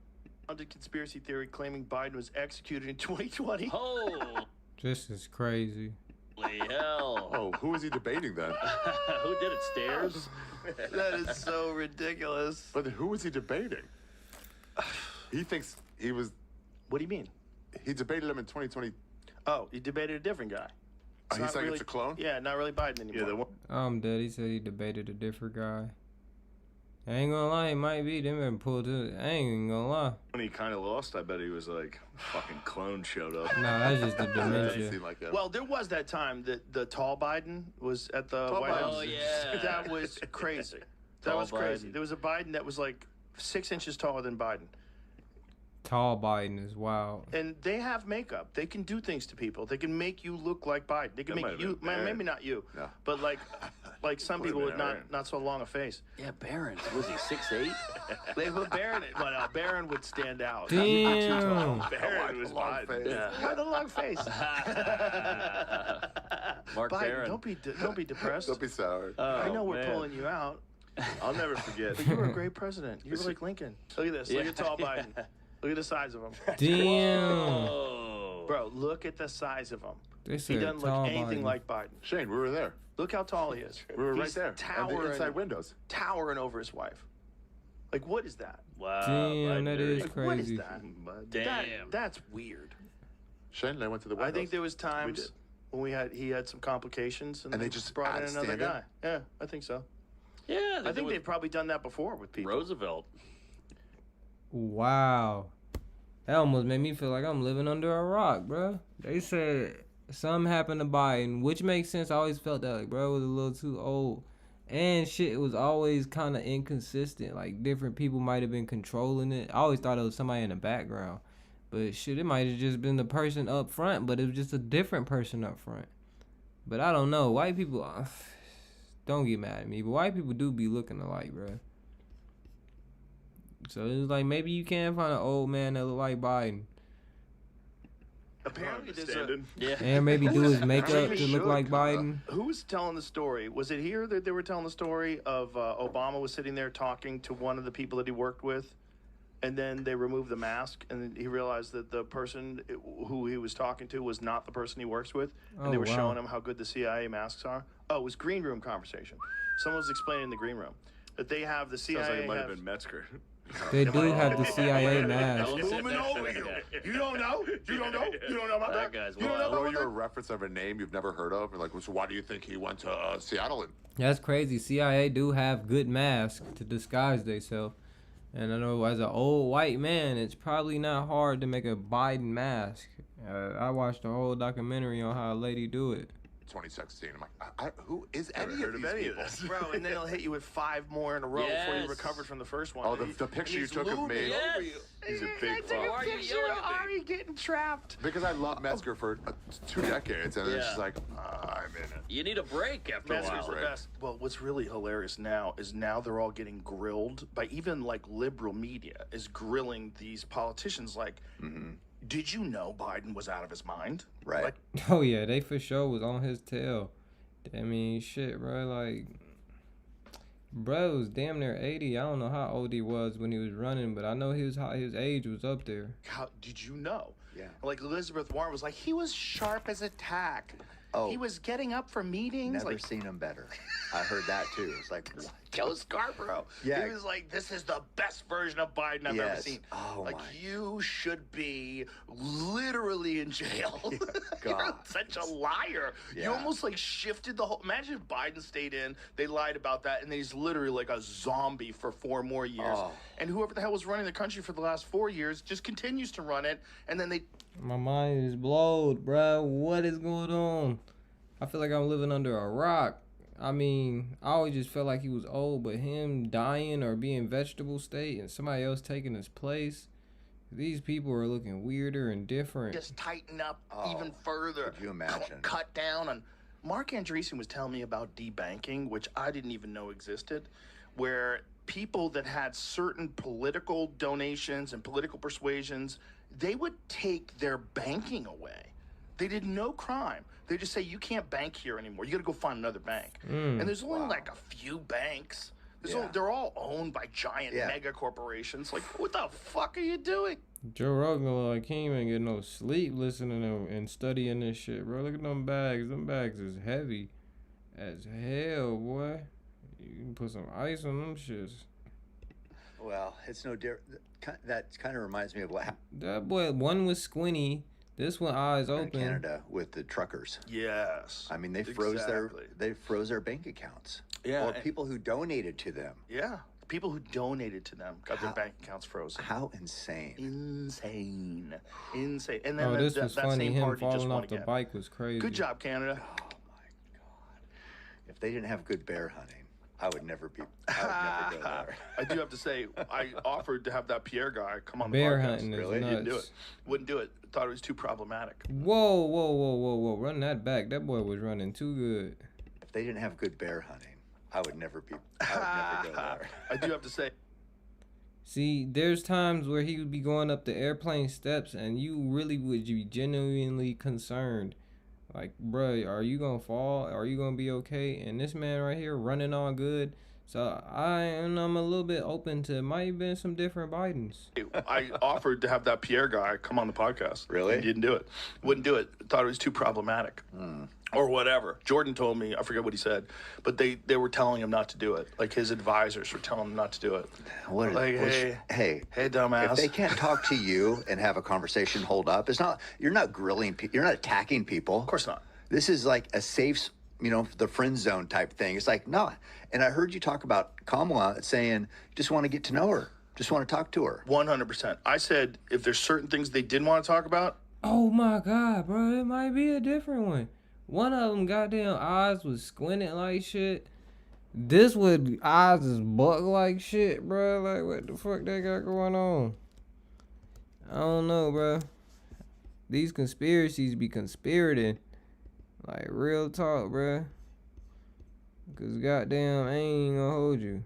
Conspiracy theory claiming Biden was executed in 2020. Oh, this is crazy. Holy hell! Oh, who is he debating then? Who did it? Stairs? That is so ridiculous. But who is he debating? He thinks he was. What do you mean? He debated him in 2020. Oh, he debated a different guy. He's saying it's a clone? Yeah, not really Biden anymore. I'm dead. He said he debated a different guy. I ain't gonna lie, it might be. Them been pulled it. I ain't even gonna lie. When he kind of lost, I bet he was like, fucking clone showed up. Nah, that's just the dementia. Well, there was that time that the tall Biden was at the White House. Oh, yeah. That was crazy. That was crazy. There was a Biden that was like 6 inches taller than Biden. Tall Biden is wild. And they have makeup. They can do things to people. They can make you look like Biden. They can make you, maybe not you, but like some people with not so long a face. Yeah, Barron. Was he 6'8"? They put Barron in. Well, Barron would stand out. Damn. Barron was Biden. Yeah. With a long face. Mark Biden, Barron. Don't be depressed. Don't be sour. I know we're pulling you out. I'll never forget. But you were a great president. You were like Lincoln. Look at this. Look at tall Biden. Look at the size of him. Damn. Bro, look at the size of him. He doesn't look anything like Biden. Shane, we were there. Look how tall he is. We were right there. Towering, inside windows. Towering over his wife. Like, what is that? Wow. Damn, that is like, crazy. What is that? Damn. That's weird. Shane and I went to the windows. I think there was times when he had some complications and they just brought in another guy. Yeah, I think so. Yeah. I think they've probably done that before with people. Roosevelt. Wow. That almost made me feel like I'm living under a rock, bro. They said something happened to Biden, which makes sense. I always felt that, like, bro was a little too old. And shit was always kind of inconsistent. Like, different people might have been controlling it. I always thought it was somebody in the background. But shit, it might have just been the person up front, but it was just a different person up front. But I don't know. White people, don't get mad at me, but white people do be looking alike, bro. So it's like maybe you can find an old man that look like Biden. Apparently, there's And maybe do his makeup to look like Biden. Who was telling the story? Was it here that they were telling the story of Obama was sitting there talking to one of the people that he worked with, and then they removed the mask, and he realized that the person who he was talking to was not the person he works with, and they were showing him how good the CIA masks are. Oh, it was green room conversation. Someone was explaining in the green room that they have the CIA. Sounds like it might have been Metzger. They do have the CIA mask. Moving over you. You don't know? You don't know? You don't know about that? Guy's you don't know Throw about you a reference of a name you've never heard of, and like, so why do you think he went to Seattle? That's crazy. CIA do have good masks to disguise themselves. And I know as an old white man, it's probably not hard to make a Biden mask. I watched the whole documentary on how a lady do it. 2016. I'm like, who is any of these people? Bro, and then he'll hit you with 5 more in a row before you recovered from the first one. Oh, the picture you took of me. Yes. He's a big fuck. Why are you yelling at me? Ari getting trapped. Because I love Metzger for 2 decades, and it's just like, I'm in it. You need a break after a Metzger's while. the best. Well, what's really hilarious now is they're all getting grilled by even like liberal media is grilling these politicians like, did you know Biden was out of his mind? Right. Like, Oh yeah, they for sure was on his tail. I mean, shit, bro. Like, bro was damn near 80. I don't know how old he was when he was running, but I know his age was up there. how did you know? Yeah. Like Elizabeth Warren was like, he was sharp as a tack. Oh. He was getting up for meetings. Never like, seen him better. I heard that too. It's like, what? Joe Scarborough. Yeah. He was like, this is the best version of Biden I've ever seen. Oh, like, my. you should be literally in jail. You're God. such a liar. You Yeah. almost like shifted the whole. Imagine if Biden stayed in, they lied about that, and then he's literally like a zombie for 4 more years. Oh. And whoever the hell was running the country for the last 4 years just continues to run it, and then they. My mind is blowed, bro. What is going on? I feel like I'm living under a rock. I mean, I always just felt like he was old, but him dying or being vegetable state and somebody else taking his place, these people are looking weirder and different. Just tighten up even further. Could you imagine? Cut down on. Mark Andreessen was telling me about debanking, which I didn't even know existed, where people that had certain political donations and political persuasions, they would take their banking away. They did no crime. They just say, you can't bank here anymore. You got to go find another bank. And there's only like a few banks. They're all owned by giant mega corporations. Like, what the fuck are you doing? Joe Rogan, like, he ain't even get no sleep listening and studying this shit, bro. Look at them bags. Them bags is heavy as hell, boy. You can put some ice on them shits. Well, it's no different. That kind of reminds me of what happened That boy, one was squinty. This one eyes in open. Canada with the truckers. Yes. I mean, they froze Exactly. their bank accounts. Yeah, Or and- people who donated to them. Yeah. People who donated to them got their bank accounts frozen. How insane. Insane. Insane. And then Oh, this was that funny. same Him party just falling won off the again. bike was crazy. Good job, Canada. Oh my God. If they didn't have good bear hunting, I would never go there. I do have to say, I offered to have that Pierre guy come on the Bear podcast. hunting is He didn't do nuts. it. Wouldn't do it. Thought it was too problematic. Whoa. Run that back. That boy was running too good. If they didn't have good bear hunting, I would never go there. I do have to say. See, there's times where he would be going up the airplane steps and you really would be genuinely concerned. Like, bruh, are you gonna fall? Are you gonna be okay? And this man right here running all good. So I'm a little bit open to might have been some different Bidens. I offered to have that Pierre guy come on the podcast. Really? He didn't do it. Wouldn't do it. Thought it was too problematic. Or whatever. Jordan told me, I forget what he said, but they were telling him not to do it. Like his advisors were telling him not to do it. What? Like, Hey, dumbass. if they can't talk to you and have a conversation, hold up. You're not grilling people. You're not attacking people. Of course not. This is like a safe, the friend zone type thing. It's like, no. And I heard you talk about Kamala saying, you just want to get to know her. Just want to talk to her. 100%. I said, if there's certain things they didn't want to talk about. Oh my God, bro, it might be a different one. One of them goddamn eyes was squinting like shit. This one eyes is buck like shit, bro. Like, what the fuck they got going on? I don't know, bro. These conspiracies be conspirating. Like, real talk, bro. Because goddamn, I ain't gonna hold you.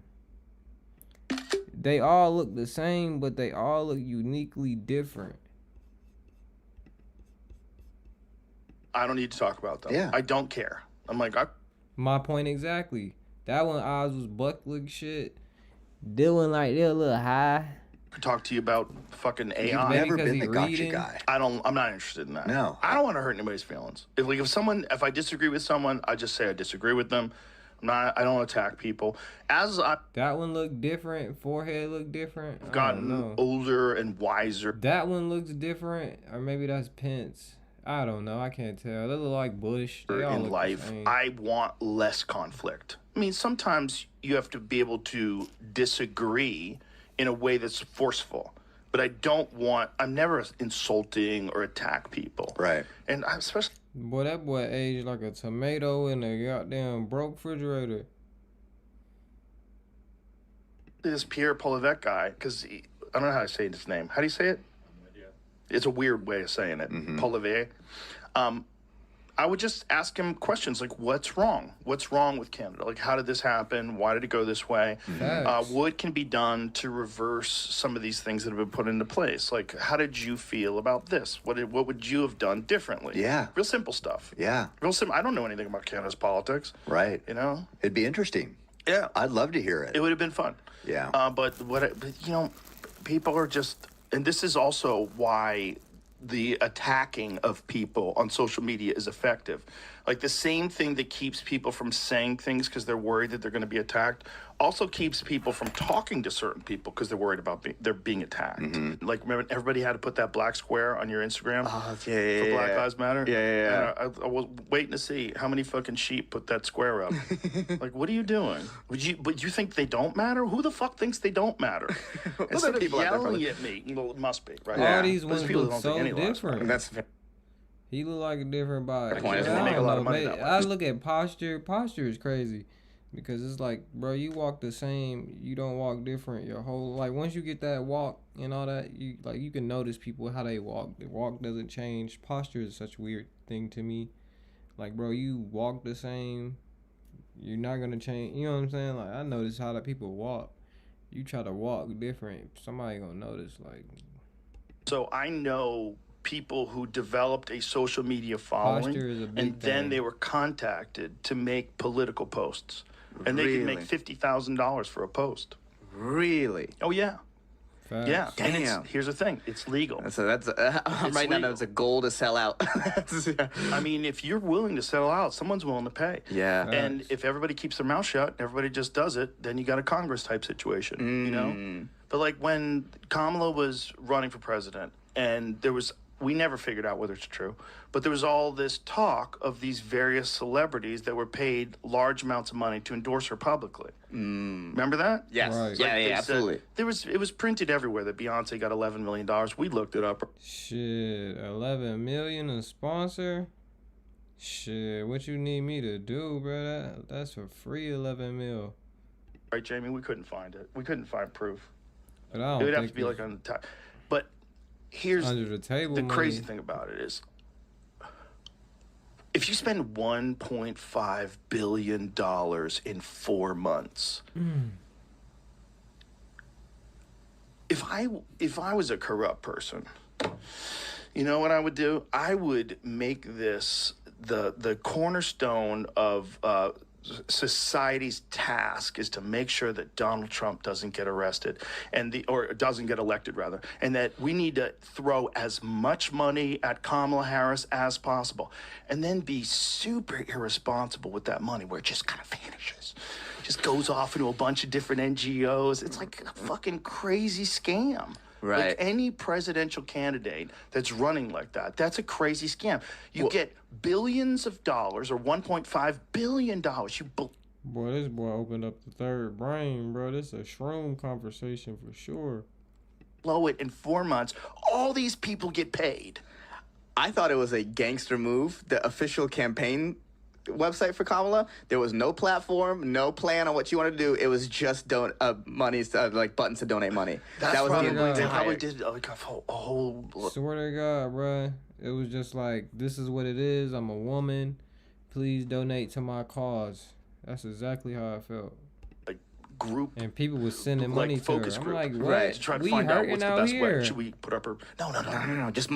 They all look the same, but they all look uniquely different. I don't need to talk about them. Yeah. I don't care. I'm like, My point exactly. That one Oz was buckling shit. Dylan like they're a little high. could talk to you about fucking AI. You've never been the gotcha reading? guy. I'm not interested in that. No. I don't want to hurt anybody's feelings. If I disagree with someone, I just say I disagree with them. I don't attack people. That one looked different. Forehead looked different. I've gotten older and wiser. That one looks different, or maybe that's Pence. I don't know. I can't tell. They look like Bush. They all in look life, the same. I want less conflict. I mean, sometimes you have to be able to disagree in a way that's forceful. But I'm never insulting or attack people. Right. And especially... Boy, that boy aged like a tomato in a goddamn broke refrigerator. This Pierre Polivet guy, because I don't know how to say his name. How do you say it? It's a weird way of saying it. Polivet. I would just ask him questions like, what's wrong? What's wrong with Canada? Like, how did this happen? Why did it go this way? What can be done to reverse some of these things that have been put into place? Like, how did you feel about this? What would you have done differently? Yeah. Real simple stuff. Yeah. Real simple. I don't know anything about Canada's politics. Right. You know? It'd be interesting. Yeah. I'd love to hear it. It would have been fun. Yeah. But people are just, and this is also why the attacking of people on social media is effective. Like the same thing that keeps people from saying things because they're worried that they're going to be attacked also keeps people from talking to certain people because they're worried about they're being attacked. Like, remember, everybody had to put that black square on your Instagram for Black Lives Matter? Yeah. I was waiting to see how many fucking sheep put that square up. Like, what are you doing? But you think they don't matter? Who the fuck thinks they don't matter? Instead of yelling at me, well, it must be, right? All these Those ones people look don't so think any laws different. matter. He look like a different body. Point is, I they make a don't lot know, of money man. that way. I look at posture. Posture is crazy. Because it's like, bro, you walk the same, you don't walk different your whole, like, once you get that walk and all that, you can notice people how they walk. The walk doesn't change. Posture is such a weird thing to me. Like, bro, you walk the same, you're not gonna change, you know what I'm saying? Like, I notice how the people walk. You try to walk different, somebody gonna notice, like. So I know people who developed a social media following, Posture is a big and then thing. they were contacted to make political posts. And they could make $50,000 for a post. Really? Oh, yeah. Facts. Yeah. Damn. And here's the thing. It's legal. So that's I'm writing that as a goal to sell out. I mean, if you're willing to sell out, someone's willing to pay. Yeah. And if everybody keeps their mouth shut, everybody just does it, then you got a Congress type situation, you know? But like when Kamala was running for president, and we never figured out whether it's true, but there was all this talk of these various celebrities that were paid large amounts of money to endorse her publicly. Remember that? Yes. Right. Yeah, They said- absolutely. It was printed everywhere that Beyonce got $11 million. We looked it up. Shit, 11 million a sponsor? Shit, what you need me to do, bro? That's for free 11 mil. Right, Jamie? We couldn't find it. We couldn't find proof. But I don't It would have think to be it's like on the top. But here's under the table the crazy money. thing about it is, if you spend $1.5 billion in 4 months, if I was a corrupt person, you know what I would do? I would make this the cornerstone of society's task is to make sure that Donald Trump doesn't get arrested or doesn't get elected rather, and that we need to throw as much money at Kamala Harris as possible, and then be super irresponsible with that money where it just kind of vanishes, just goes off into a bunch of different NGOs. It's like a fucking crazy scam. Right. Like any presidential candidate that's running like that, that's a crazy scam. You get billions of dollars or $1.5 billion. Boy, this boy opened up the third brain, bro. This is a shroom conversation for sure. Blow it in 4 months. All these people get paid. I thought it was a gangster move. The official campaign website for Kamala. There was no platform, no plan on what you wanted to do. It was just money, like buttons to donate money. That's that was they probably did like a whole. Swear to God, bruh. It was just like, this is what it is. I'm a woman. Please donate to my cause. That's exactly how I felt. Like group. And people was sending money to her. I'm like, what? Right. To try to find out what's the best way. Should we put up her? No. Just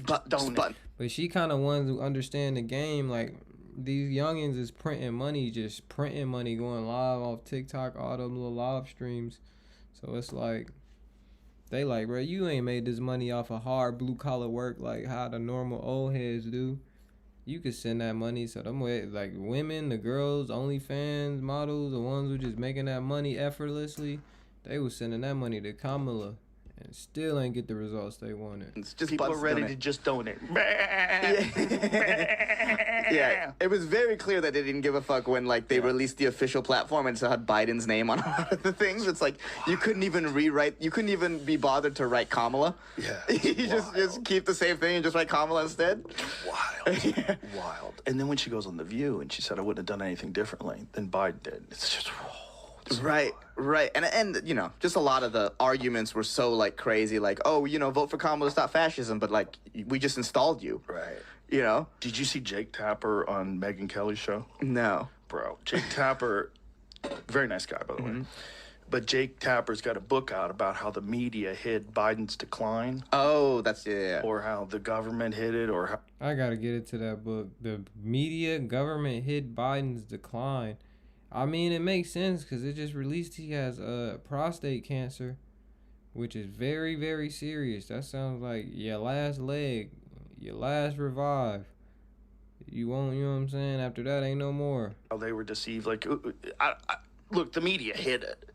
button. But she kind of ones who understand the game. Like, these youngins is printing money, just printing money, going live off TikTok, all them little live streams. So it's like, they like, bro, you ain't made this money off of hard blue collar work like how the normal old heads do. You could send that money. So them like women, the girls, OnlyFans models, the ones who just making that money effortlessly, they was sending that money to Kamala and still ain't get the results they wanted. It's just people are ready to just donate. Yeah, it was very clear that they didn't give a fuck when like they released the official platform and so had Biden's name on all of the things. It's like you couldn't even be bothered to write Kamala. Yeah, you just keep the same thing and just write Kamala instead. Wild, wild. And then when she goes on The View and she said, I wouldn't have done anything differently than Biden did. It's just right. And you know, just a lot of the arguments were so like crazy, like, oh, you know, vote for Kamala to stop fascism, but like we just installed you. Right. You know? Did you see Jake Tapper on Megyn Kelly's show? No. Bro, Jake Tapper, very nice guy, by the way. But Jake Tapper's got a book out about how the media hid Biden's decline. Oh, that's, yeah. Or how the government hid it, or how... I gotta get into that book. The media, government hid Biden's decline. I mean, it makes sense because it just released he has prostate cancer, which is very, very serious. That sounds like your last leg. Your last revive. You won't, you know what I'm saying? After that, ain't no more. How they were deceived. Like, look, the media hid it.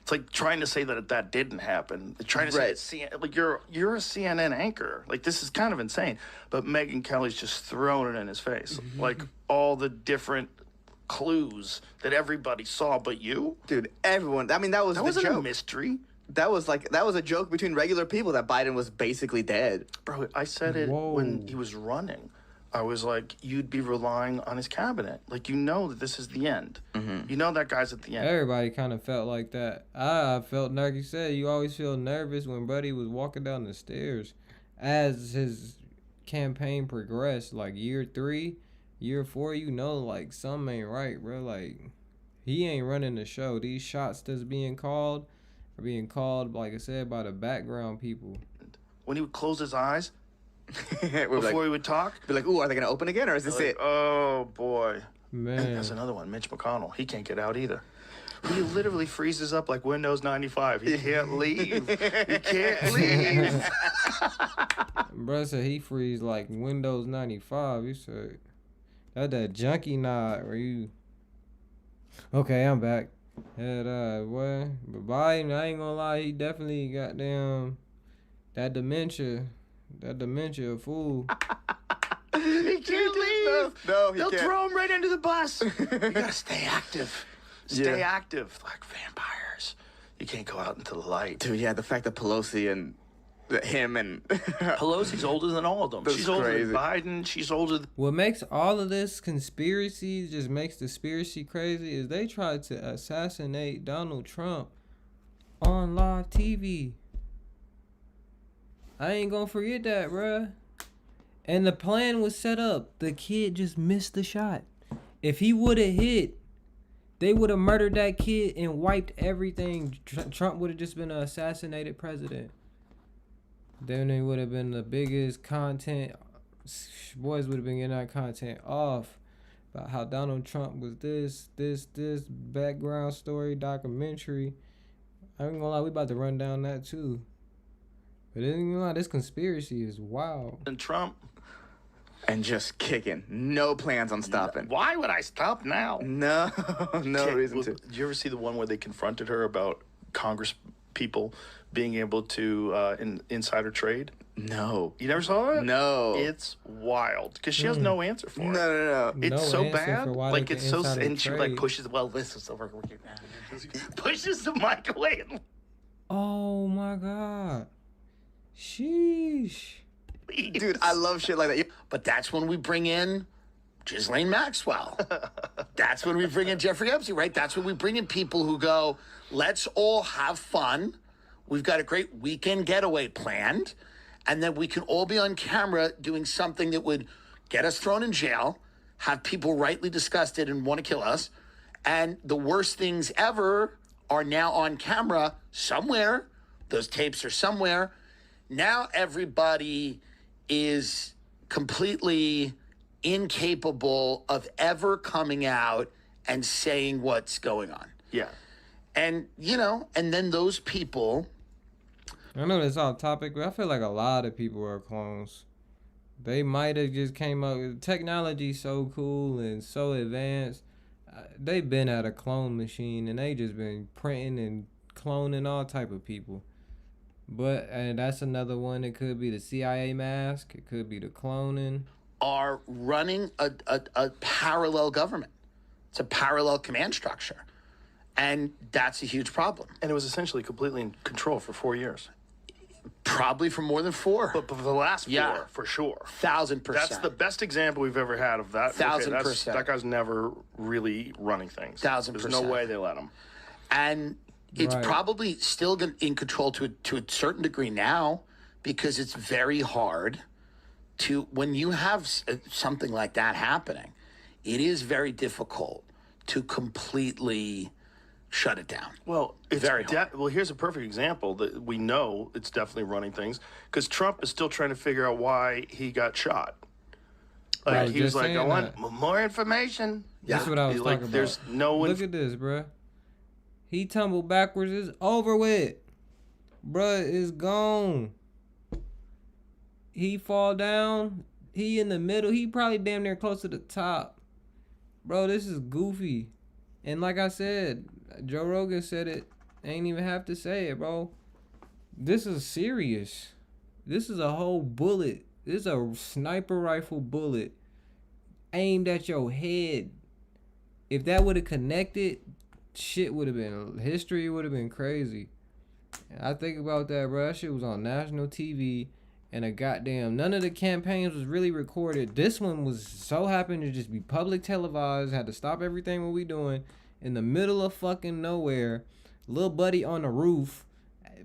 It's like trying to say that didn't happen. Trying to say it's like you're a CNN anchor. Like, this is kind of insane. But Megyn Kelly's just throwing it in his face. Like, all the different clues that everybody saw but you. Dude, everyone. I mean, that wasn't a mystery. That was a joke between regular people that Biden was basically dead. Bro, I said it when he was running. I was like, you'd be relying on his cabinet. Like, you know that this is the end. You know that guy's at the end. Everybody kind of felt like that. I felt, like you said, you always feel nervous when Buddy was walking down the stairs. As his campaign progressed, like year 3, year 4, you know, like, something ain't right, bro. Like, he ain't running the show. These shots that's being called... being called, like I said, by the background people. When he would close his eyes before he would talk, be like, "Ooh, are they gonna open again, or is this like, it?" Oh boy, man. There's another one, Mitch McConnell. He can't get out either. He literally freezes up like Windows 95. He can't leave. He can't leave. Bro said he freeze like Windows 95. You said that junkie nod where you. Okay, I'm back. What? But Biden, I ain't gonna lie, he definitely got that dementia fool. He can't leave. No, he They'll can't. throw him right into the bus. You gotta stay active. Stay active, like vampires. You can't go out into the light. Dude, yeah, the fact that Pelosi and him and Pelosi's older than all of them. That's She's older crazy. than Biden. She's older than... What makes all of this conspiracy, just makes the conspiracy crazy, is they tried to assassinate Donald Trump on live TV. I ain't gonna forget that, bruh. And the plan was set up. The kid just missed the shot. If he would have hit, they would have murdered that kid and wiped everything. Trump would have just been an assassinated president. Then they would have been the biggest content. Boys would have been getting that content off about how Donald Trump was this background story documentary. I ain't gonna lie, we about to run down that too. But ain't gonna lie, this conspiracy is wild. And Trump. And just kicking. No plans on stopping. Why would I stop now? No reason to. Did you ever see the one where they confronted her about Congress people being able to insider trade? No. You never saw that? No. It's wild because she has no answer for it. No. It's No so answer bad. for why Like they it's can so, insider and she like trade. pushes. Well, this is over. Pushes the mic away. Oh my God. Sheesh. Dude, I love shit like that. But that's when we bring in Ghislaine Maxwell. That's when we bring in Jeffrey Epstein, right? That's when we bring in people who go, let's all have fun. We've got a great weekend getaway planned. And then we can all be on camera doing something that would get us thrown in jail, have people rightly disgusted and want to kill us. And the worst things ever are now on camera somewhere. Those tapes are somewhere. Now everybody is completely incapable of ever coming out and saying what's going on. Yeah. And, you know, and then those people... I know that's off topic, but I feel like a lot of people are clones. They might have just came up with technology so cool and so advanced. They've been at a clone machine and they just been printing and cloning all type of people. But and that's another one. It could be the CIA mask. It could be the cloning. Are running a parallel government. It's a parallel command structure. And that's a huge problem. And it was essentially completely in control for 4 years. Probably for more than 4. But for the last 4, for sure. 1,000%. That's the best example we've ever had of that. 1,000%. That guy's never really running things. 1,000%. There's no way they let him. And it's Right. probably still in control to a certain degree now, because it's very hard to, when you have something like that happening, it is very difficult to completely shut it down. Well, it's very hard. Well, here's a perfect example that we know it's definitely running things, because Trump is still trying to figure out why he got shot. Like he was like, I want more information. That's what I was talking about. There's no. Look at this, bruh. He tumbled backwards. It's over with. Bruh, it's gone. He fall down. He in the middle. He probably damn near close to the top. Bro, this is goofy. And like I said, Joe Rogan said it. I ain't even have to say it, bro. This is serious. This is a whole bullet. This is a sniper rifle bullet aimed at your head. If that would have connected, shit would have been, history would have been crazy. And I think about that, bro. That shit was on national TV. And none of the campaigns was really recorded. This one was so happened to just be public televised. Had to stop everything what we doing in the middle of fucking nowhere. Little buddy on the roof.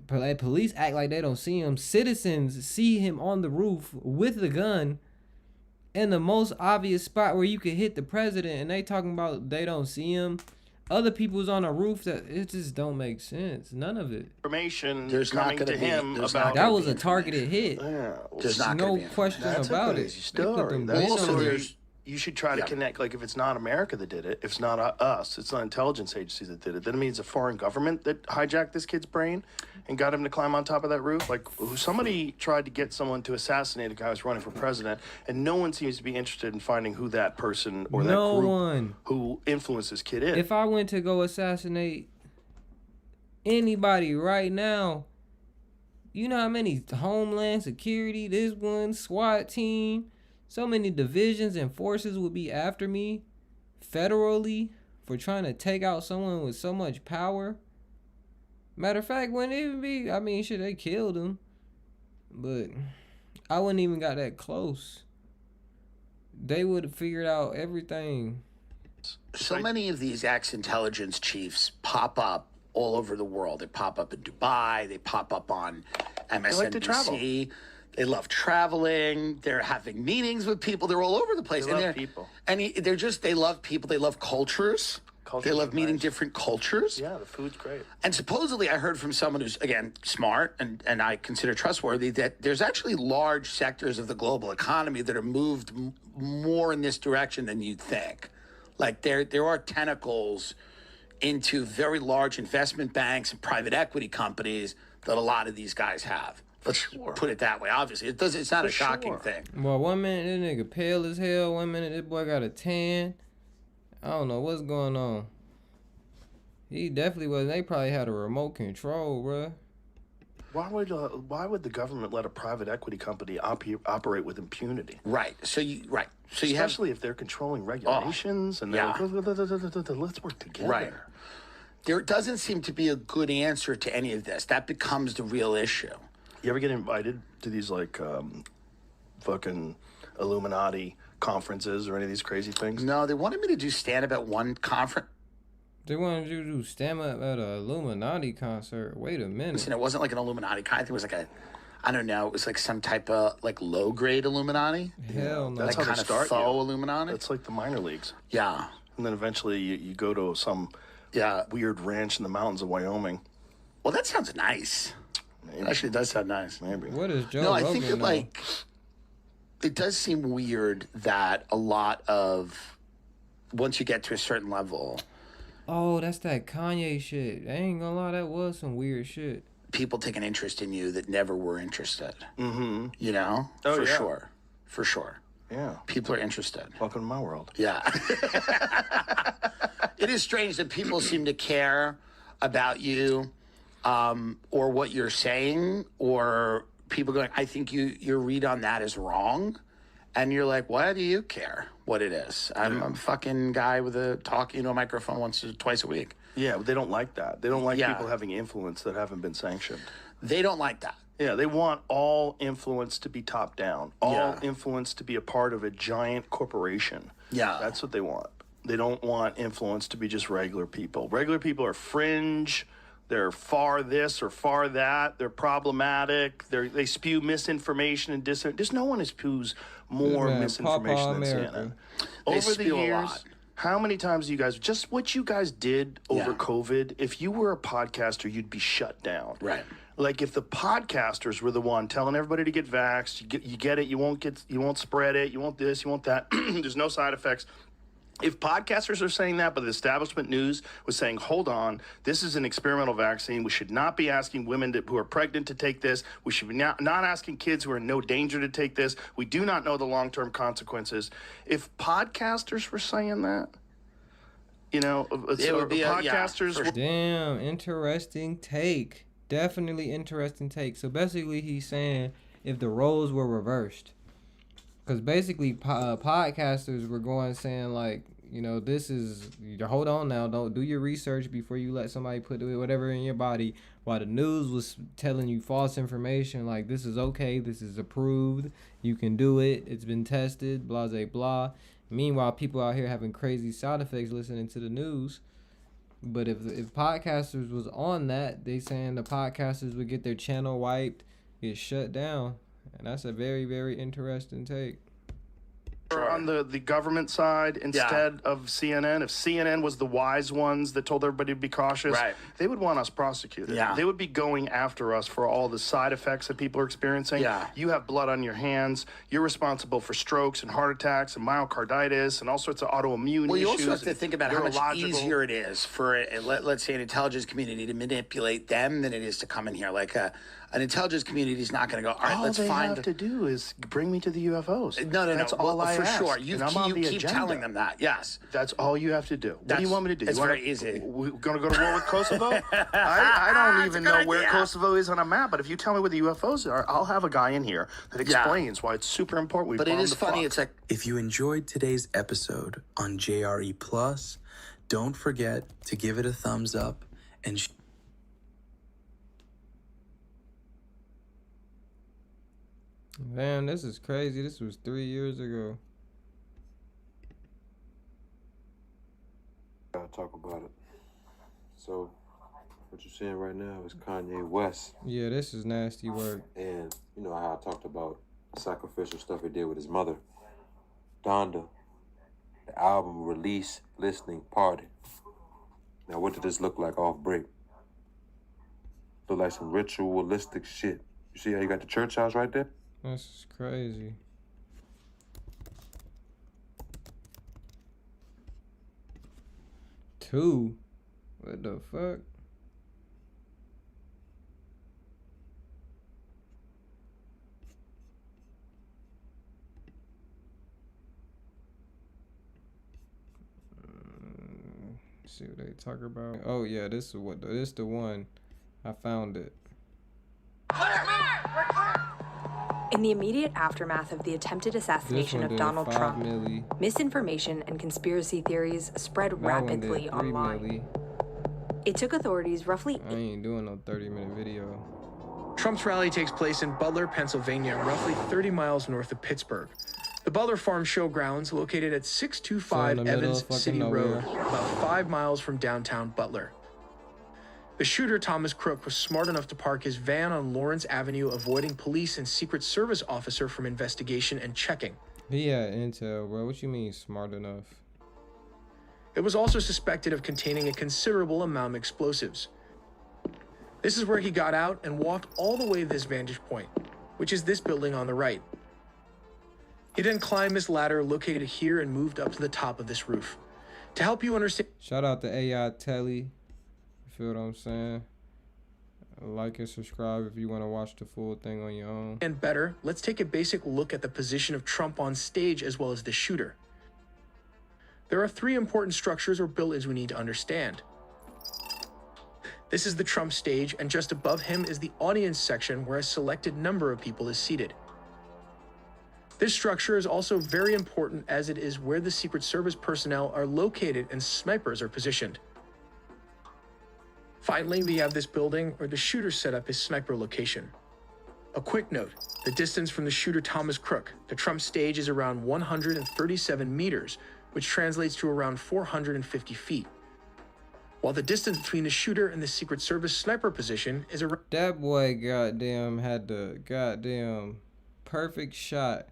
Police act like they don't see him. Citizens see him on the roof with the gun in the most obvious spot where you could hit the president, and they talking about they don't see him. Other people's on a roof that it just don't make sense. None of it. Information coming to him about that was a targeted hit. Yeah, there's no question about it. You should try to connect, like if it's not America that did it, if it's not us, it's not intelligence agencies that did it, then it means a foreign government that hijacked this kid's brain and got him to climb on top of that roof. Like somebody tried to get someone to assassinate a guy who's running for president, and no one seems to be interested in finding who that person or that group who influenced this kid is. If I went to go assassinate anybody right now, you know how many Homeland Security, this one, SWAT team, so many divisions and forces would be after me federally for trying to take out someone with so much power. Matter of fact, wouldn't even be, I mean, shit, they killed him. But I wouldn't even got that close. They would have figured out everything. So many of these ex-intelligence chiefs pop up all over the world. They pop up in Dubai. They pop up on MSNBC. They like to travel. They love traveling. They're having meetings with people. They're all over the place. They love people. And they love people. They love cultures. They love meeting different cultures. Yeah, the food's great. And supposedly I heard from someone who's, again, smart and I consider trustworthy, that there's actually large sectors of the global economy that are moved more in this direction than you'd think. Like there are tentacles into very large investment banks and private equity companies that a lot of these guys have. Let's put it that way. Obviously, it's not a shocking thing. Well, one minute this nigga pale as hell. One minute this boy got a tan. I don't know what's going on. He definitely wasn't. They probably had a remote control, bruh. Why would the government let a private equity company operate with impunity? Right. So you especially if they're controlling regulations and they're like, let's work together. Right. There doesn't seem to be a good answer to any of this. That becomes the real issue. You ever get invited to these like fucking Illuminati conferences or any of these crazy things? No, they wanted me to do stand-up at one conference. They wanted you to do stand-up at an Illuminati concert. Wait a minute. Listen, it wasn't like an Illuminati concert. It was like I don't know. It was like some type of like low-grade Illuminati. Hell no. That's like how kind they of start faux you. Illuminati. It's like the minor leagues. Yeah. And then eventually you go to some weird ranch in the mountains of Wyoming. Well, that sounds nice. Maybe. It actually does sound nice. Maybe. What is Joe No, Rogan I think that know? like it does seem weird that a lot of once you get to a certain level, Oh, that's that Kanye shit. I ain't gonna lie, that was some weird shit. people take an interest in you that never were interested. Mm-hmm. You know? Oh, For yeah. sure. For sure. Yeah. People are interested. Welcome to my world. Yeah. It is strange that people seem to care about you or what you're saying, or people going, I think your read on that is wrong. And you're like, why do you care what it is? I'm a fucking guy with a talking into a microphone once or twice a week. Yeah, but they don't like that. They don't like people having influence that haven't been sanctioned. They don't like that. Yeah, they want all influence to be top down, all influence to be a part of a giant corporation. Yeah. That's what they want. They don't want influence to be just regular people. Regular people are fringe. They're far this or far that. They're problematic. They spew misinformation and There's no one who spews more misinformation than CNN. Over the years, how many times you guys, just what you guys did over COVID, if you were a podcaster, you'd be shut down. Right. Like if the podcasters were the one telling everybody to get vaxxed, you get it, you won't spread it, you won't this, you won't that, there's no side effects. If podcasters are saying that, but the establishment news was saying, hold on, this is an experimental vaccine. We should not be asking women who are pregnant to take this. We should be not asking kids who are in no danger to take this. We do not know the long-term consequences. If podcasters were saying that, you know, it would be podcasters. Damn, interesting take. Definitely interesting take. So basically he's saying if the roles were reversed. Because basically, podcasters were going saying, like, you know, this is, hold on now, don't do your research before you let somebody put whatever in your body. While the news was telling you false information, like, this is okay, this is approved, you can do it, it's been tested, blah, blah, blah. Meanwhile, people out here having crazy side effects listening to the news. But if podcasters was on that, they saying the podcasters would get their channel wiped, get shut down. And that's a very, very interesting take. On the government side instead of CNN, if CNN was the wise ones that told everybody to be cautious, they would want us prosecuted. Yeah. They would be going after us for all the side effects that people are experiencing. Yeah. You have blood on your hands. You're responsible for strokes and heart attacks and myocarditis and all sorts of autoimmune issues. Well, you also have to think about how much easier it is for, let's say, an intelligence community to manipulate them than it is to come in here. Like an intelligence community is not going to go, all right, let's find... All they have to do is bring me to the UFOs. No. That's all I for ask. sure. You keep telling them that, yes. That's all you have to do. What do you want me to do? It's very easy. We're going to go to war with Kosovo? I don't even know where Kosovo is on a map, but if you tell me where the UFOs are, I'll have a guy in here that explains why it's super important. But it is funny. It's like... If you enjoyed today's episode on JRE Plus, don't forget to give it a thumbs up and... Damn, this is crazy. This was 3 years ago. Gotta talk about it. So, what you're seeing right now is Kanye West. Yeah, this is nasty work. And you know how I talked about the sacrificial stuff he did with his mother, Donda. The album release listening party. Now, what did this look like off break? Look like some ritualistic shit. You see how you got the church house right there? That's crazy. Two? What the fuck? See what they talk about. Oh yeah, this is the one. I found it. In the immediate aftermath of the attempted assassination of Donald Trump, misinformation and conspiracy theories spread rapidly online. It took authorities roughly... I ain't doing no 30-minute video. Trump's rally takes place in Butler, Pennsylvania, roughly 30 miles north of Pittsburgh. The Butler Farm Showgrounds, located at 625 Evans City Road, about 5 miles from downtown Butler. The shooter, Thomas Crook, was smart enough to park his van on Lawrence Avenue, avoiding police and Secret Service officer from investigation and checking. He had intel, bro. What you mean smart enough? It was also suspected of containing a considerable amount of explosives. This is where he got out and walked all the way to this vantage point, which is this building on the right. He then climbed this ladder located here and moved up to the top of this roof. To help you understand... Shout out to AI Telly. You feel what I'm saying? Like and subscribe if you want to watch the full thing on your own. And better, let's take a basic look at the position of Trump on stage as well as the shooter. There are 3 important structures or buildings we need to understand. This is the Trump stage, and just above him is the audience section where a selected number of people is seated. This structure is also very important as it is where the Secret Service personnel are located and snipers are positioned. Finally, we have this building where the shooter set up his sniper location. A quick note, the distance from the shooter Thomas Crook to Trump's stage is around 137 meters, which translates to around 450 feet. While the distance between the shooter and the Secret Service sniper position is around... That boy goddamn had the goddamn perfect shot.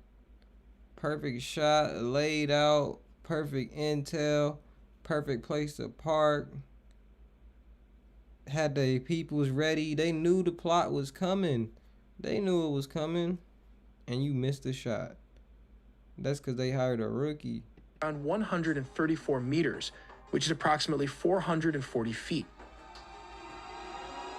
Perfect shot, laid out, perfect intel, perfect place to park. Had the peoples ready. They knew the plot was coming. They knew it was coming. And you missed the shot. That's because they hired a rookie. Around 134 meters, which is approximately 440 feet.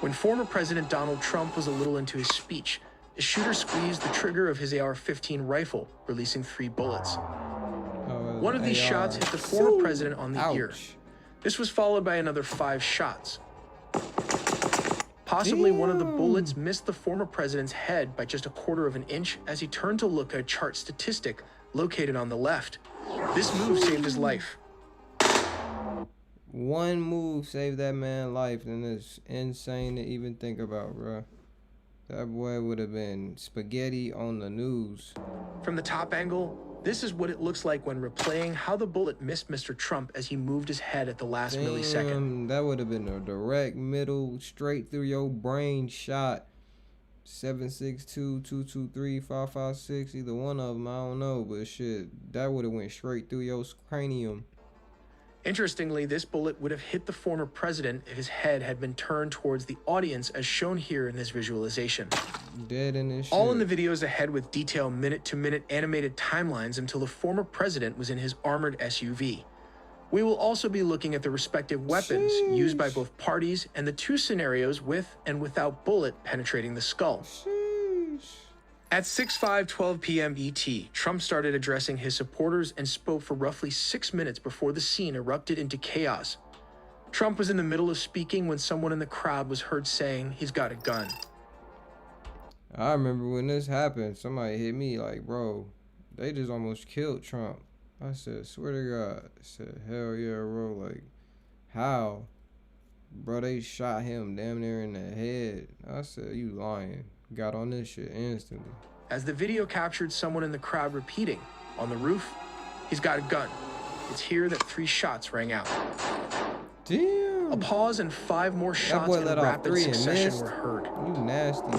When former President Donald Trump was a little into his speech, the shooter squeezed the trigger of his AR-15 rifle, releasing 3 bullets. One of these shots hit the former president on the ear. This was followed by another 5 shots. Possibly one of the bullets missed the former president's head by just 1/4 of an inch as he turned to look at a chart statistic located on the left. This move saved his life. One move saved that man's life, and it's insane to even think about, bro. That boy would have been spaghetti on the news. From the top angle, this is what it looks like when replaying how the bullet missed Mr. Trump as he moved his head at the last millisecond. That would have been a direct middle, straight through your brain shot. 762-223-556, either one of them, I don't know, but shit, that would have went straight through your cranium. Interestingly, this bullet would have hit the former president if his head had been turned towards the audience as shown here in this visualization. Dead in this shit. All in the videos ahead with detailed minute-to-minute animated timelines until the former president was in his armored SUV. We will also be looking at the respective weapons used by both parties and the 2 scenarios with and without bullet penetrating the skull. At 6:12 p.m. ET, Trump started addressing his supporters and spoke for roughly 6 minutes before the scene erupted into chaos. Trump was in the middle of speaking when someone in the crowd was heard saying he's got a gun. I remember when this happened, somebody hit me like, bro, they just almost killed Trump. I said, swear to God. I said, hell yeah, bro. Like, how? Bro, they shot him damn near in the head. I said, you lying. Got on this shit instantly. As the video captured someone in the crowd repeating, on the roof, he's got a gun. It's here that 3 shots rang out. Damn. A pause and 5 more shots in rapid succession were heard. You nasty.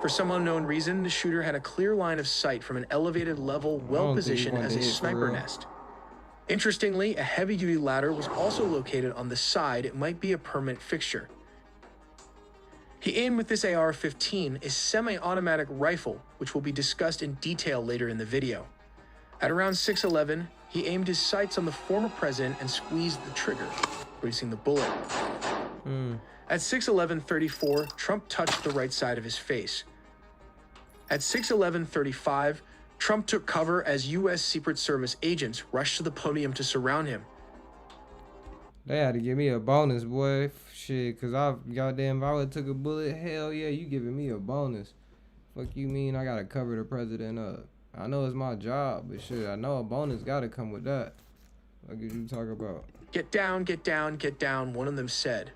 For some unknown reason, the shooter had a clear line of sight from an elevated level well-positioned as a sniper nest. Interestingly, a heavy-duty ladder was also located on the side. It might be a permanent fixture. He aimed with this AR-15, a semi-automatic rifle, which will be discussed in detail later in the video. At around 6:11, he aimed his sights on the former president and squeezed the trigger, releasing the bullet. At 6:11:34, Trump touched the right side of his face. At 6:11:35, Trump took cover as U.S. Secret Service agents rushed to the podium to surround him. They had to give me a bonus, boy. Shit, cause if I would've took a bullet, hell yeah, you giving me a bonus. Fuck you mean I gotta cover the president up? I know it's my job, but shit, I know a bonus gotta come with that. What did you talk about? Get down, get down, get down, one of them said.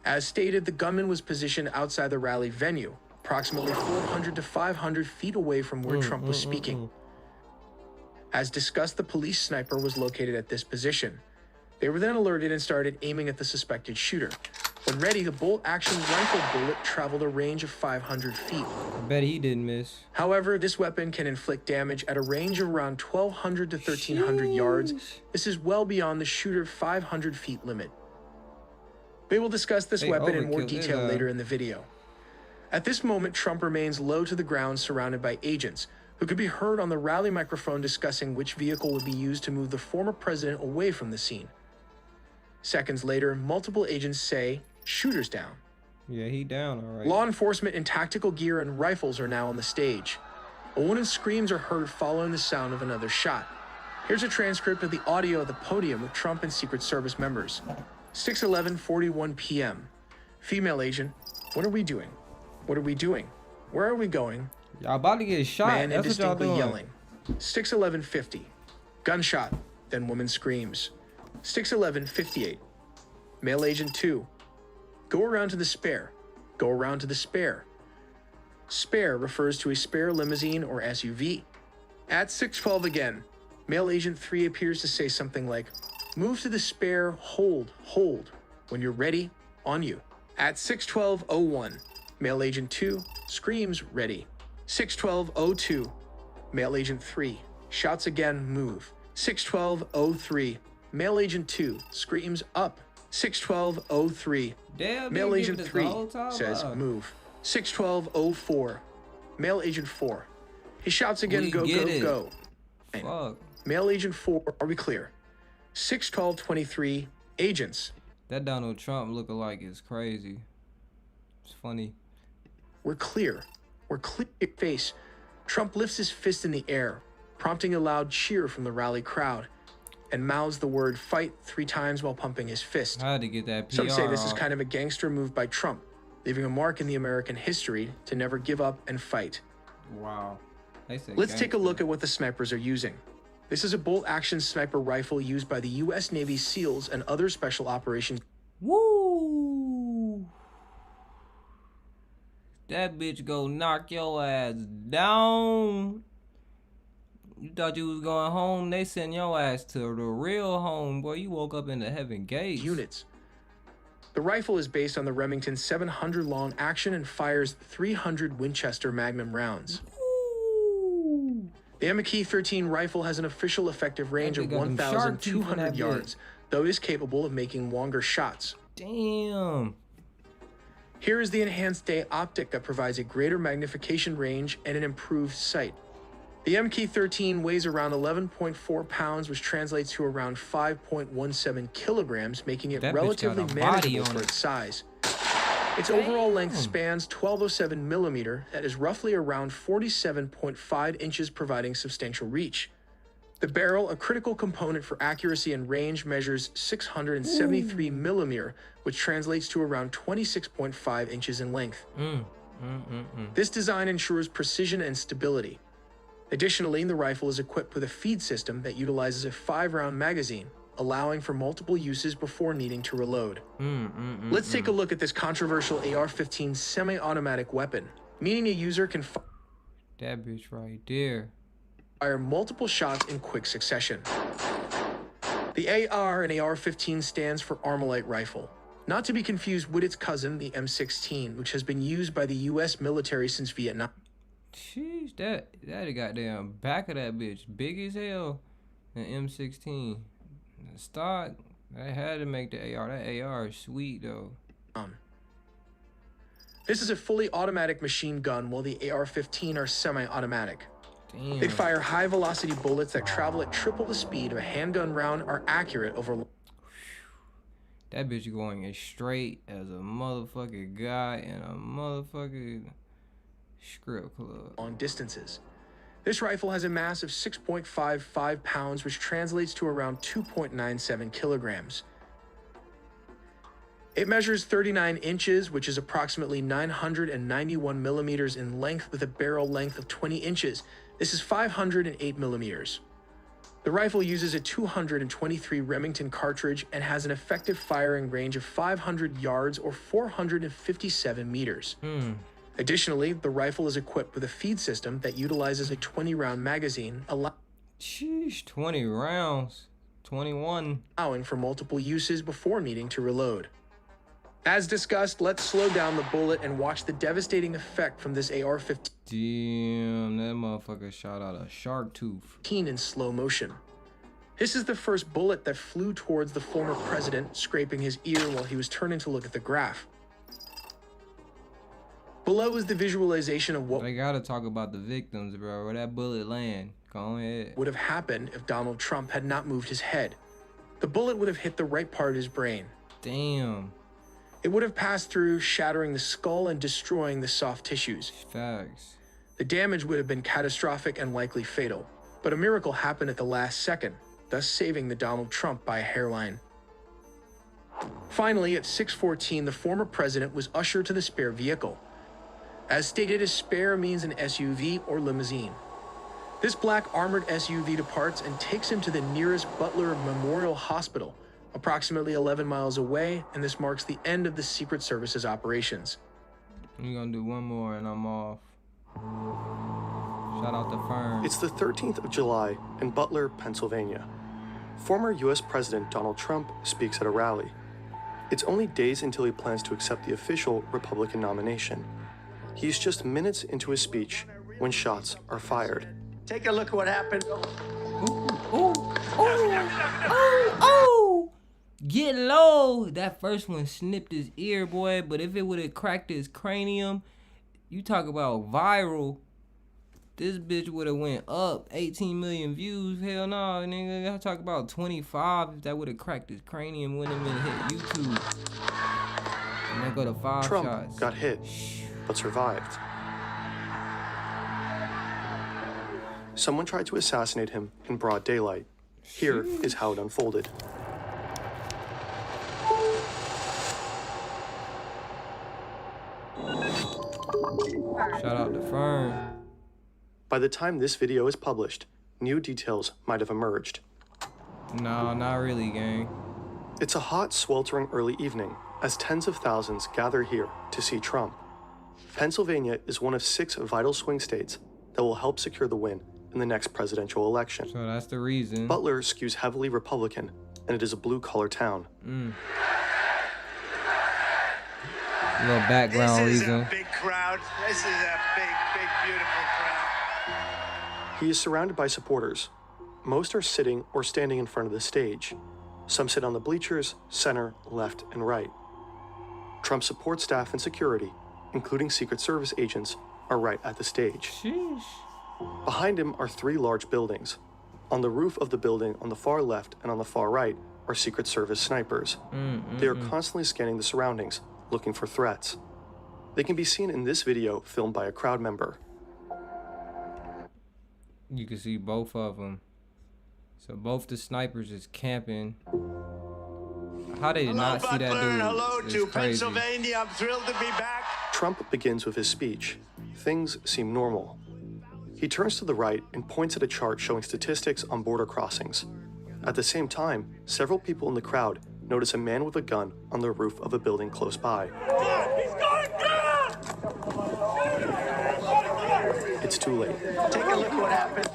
As stated, the gunman was positioned outside the rally venue, approximately 400 to 500 feet away from where Trump was speaking. As discussed, the police sniper was located at this position. They were then alerted and started aiming at the suspected shooter. When ready, the bolt-action rifle bullet traveled a range of 500 feet. I bet he didn't miss. However, this weapon can inflict damage at a range of around 1,200 to 1,300 yards. This is well beyond the shooter's 500 feet limit. We will discuss this weapon in more detail later in the video. At this moment, Trump remains low to the ground, surrounded by agents, who could be heard on the rally microphone discussing which vehicle would be used to move the former president away from the scene. Seconds later, multiple agents say, "Shooter's down." Yeah, he down, all right. Law enforcement in tactical gear and rifles are now on the stage. A woman's screams are heard following the sound of another shot. Here's a transcript of the audio at the podium with Trump and Secret Service members. 6:11:41 p.m. Female agent, "What are we doing? What are we doing? Where are we going?" Y'all about to get shot. Man That's what y'all indistinctly doing. yelling. 6:11:50. Gunshot. Then woman screams. 6:11:58. Male agent 2. "Go around to the spare. Go around to the spare." Spare refers to a spare limousine or SUV. At 6:12 again, male agent 3 appears to say something like, "Move to the spare, hold, hold. When you're ready, on you." At 6:12:01, male agent 2 screams, "Ready." 6:12:02, male agent 3 shouts again, "Move." 6:12:03, male agent 2 screams, "Up." 6:12:03, Damn, male they agent giving us 3 the whole time says, up. "Move." 6:12:04, male agent 4. He shouts again, We "Go, get go, it. go." Fuck. Male agent 4, are we clear? 6:12:23, agents. That Donald Trump lookalike is crazy. It's funny. We're clear. We're clear face. Trump lifts his fist in the air, prompting a loud cheer from the rally crowd, and mouths the word "fight" 3 times while pumping his fist. I had to get that PR Some say this is off. kind of a gangster move by Trump, leaving a mark in the American history to never give up and fight. Wow. They said Let's take a gangster. look at what the snipers are using. This is a bolt-action sniper rifle used by the U.S. Navy SEALs and other special operations. Woo! That bitch go knock your ass down. You thought you was going home, they sent your ass to the real home, boy. You woke up in the heaven gates. Units. The rifle is based on the Remington 700 long action and fires 300 Winchester Magnum rounds. The MK-13 rifle has an official effective range of got them shark teeth in 1,200 that yards, though it is capable of making longer shots. Damn. Here is the enhanced day optic that provides a greater magnification range and an improved sight. The MK-13 weighs around 11.4 pounds, which translates to around 5.17 kilograms, making it That bitch got relatively a body manageable on for it. its size. Its overall length spans 1207 millimeter, that is roughly around 47.5 inches, providing substantial reach. The barrel, a critical component for accuracy and range, measures 673 millimeter, which translates to around 26.5 inches in length. This design ensures precision and stability. Additionally, the rifle is equipped with a feed system that utilizes a 5-round magazine, allowing for multiple uses before needing to reload. Let's take a look at this controversial AR-15 semi-automatic weapon, meaning a user can That bitch right there. fire multiple shots in quick succession. The AR in AR-15 stands for Armalite rifle, not to be confused with its cousin, the M16, which has been used by the U.S. military since Vietnam. Sheesh, that goddamn back of that bitch big as hell. An M16. The stock, I had to make the AR. That AR is sweet though. This is a fully automatic machine gun, while the AR-15 are semi-automatic. Damn. They fire high-velocity bullets that travel at triple the speed of a handgun round, are accurate over That bitch going as straight as a motherfucking guy in a motherfucking script club. long distances. This rifle has a mass of 6.55 pounds, which translates to around 2.97 kilograms. It measures 39 inches, which is approximately 991 millimeters in length, with a barrel length of 20 inches. This is 508 millimeters. The rifle uses a 223 Remington cartridge and has an effective firing range of 500 yards or 457 meters. Additionally, the rifle is equipped with a feed system that utilizes a 20-round magazine, Sheesh, 20 rounds. 21. Allowing for multiple uses before needing to reload. As discussed, let's slow down the bullet and watch the devastating effect from this AR-15. Damn, that motherfucker shot out a shark tooth. In slow motion. This is the first bullet that flew towards the former president, scraping his ear while he was turning to look at the graph. Below is the visualization of what they gotta talk about the victims, bro. Where that bullet land. Go ahead. Would have happened if Donald Trump had not moved his head. The bullet would have hit the right part of his brain. Damn. It would have passed through, shattering the skull and destroying the soft tissues. Facts. The damage would have been catastrophic and likely fatal. But a miracle happened at the last second, thus saving the Donald Trump by a hairline. Finally, at 6:14, the former president was ushered to the spare vehicle. As stated, a spare means an SUV or limousine. This black armored SUV departs and takes him to the nearest Butler Memorial Hospital, approximately 11 miles away, and this marks the end of the Secret Service's operations. We're gonna do one more and I'm off. Shout out to Fern. It's the 13th of July in Butler, Pennsylvania. Former U.S. President Donald Trump speaks at a rally. It's only days until he plans to accept the official Republican nomination. He's just minutes into his speech when shots are fired. Take a look at what happened. Oh! Get low! That first one snipped his ear, boy. But if it would have cracked his cranium, you talk about viral. This bitch would have went up 18 million views. Hell no, nigga. I talk about 25. If that would have cracked his cranium, wouldn't have been hit YouTube. And then go to 5 Trump shots. got hit, but survived. Someone tried to assassinate him in broad daylight. Here is how it unfolded. Shout out to Fern. By the time this video is published, new details might have emerged. No, not really, gang. It's a hot, sweltering early evening as tens of thousands gather here to see Trump. Pennsylvania is one of 6 vital swing states that will help secure the win in the next presidential election. So that's the reason. Butler skews heavily Republican, and it is a blue-collar town. A little background This is reason. a big crowd. This is a big, beautiful crowd. He is surrounded by supporters. Most are sitting or standing in front of the stage. Some sit on the bleachers, center, left, and right. Trump's support staff and security, including Secret Service agents, are right at the stage. Sheesh. Behind him are 3 large buildings. On the roof of the building on the far left and on the far right are Secret Service snipers. They are constantly scanning the surroundings, looking for threats. They can be seen in this video filmed by a crowd member. You can see both of them. So both the snipers is camping. How they did not see that dude? Hello is to crazy. Pennsylvania. I'm thrilled to be back. Trump begins with his speech. Things seem normal. He turns to the right and points at a chart showing statistics on border crossings. At the same time, several people in the crowd notice a man with a gun on the roof of a building close by. It's too late. Take a look at what happened.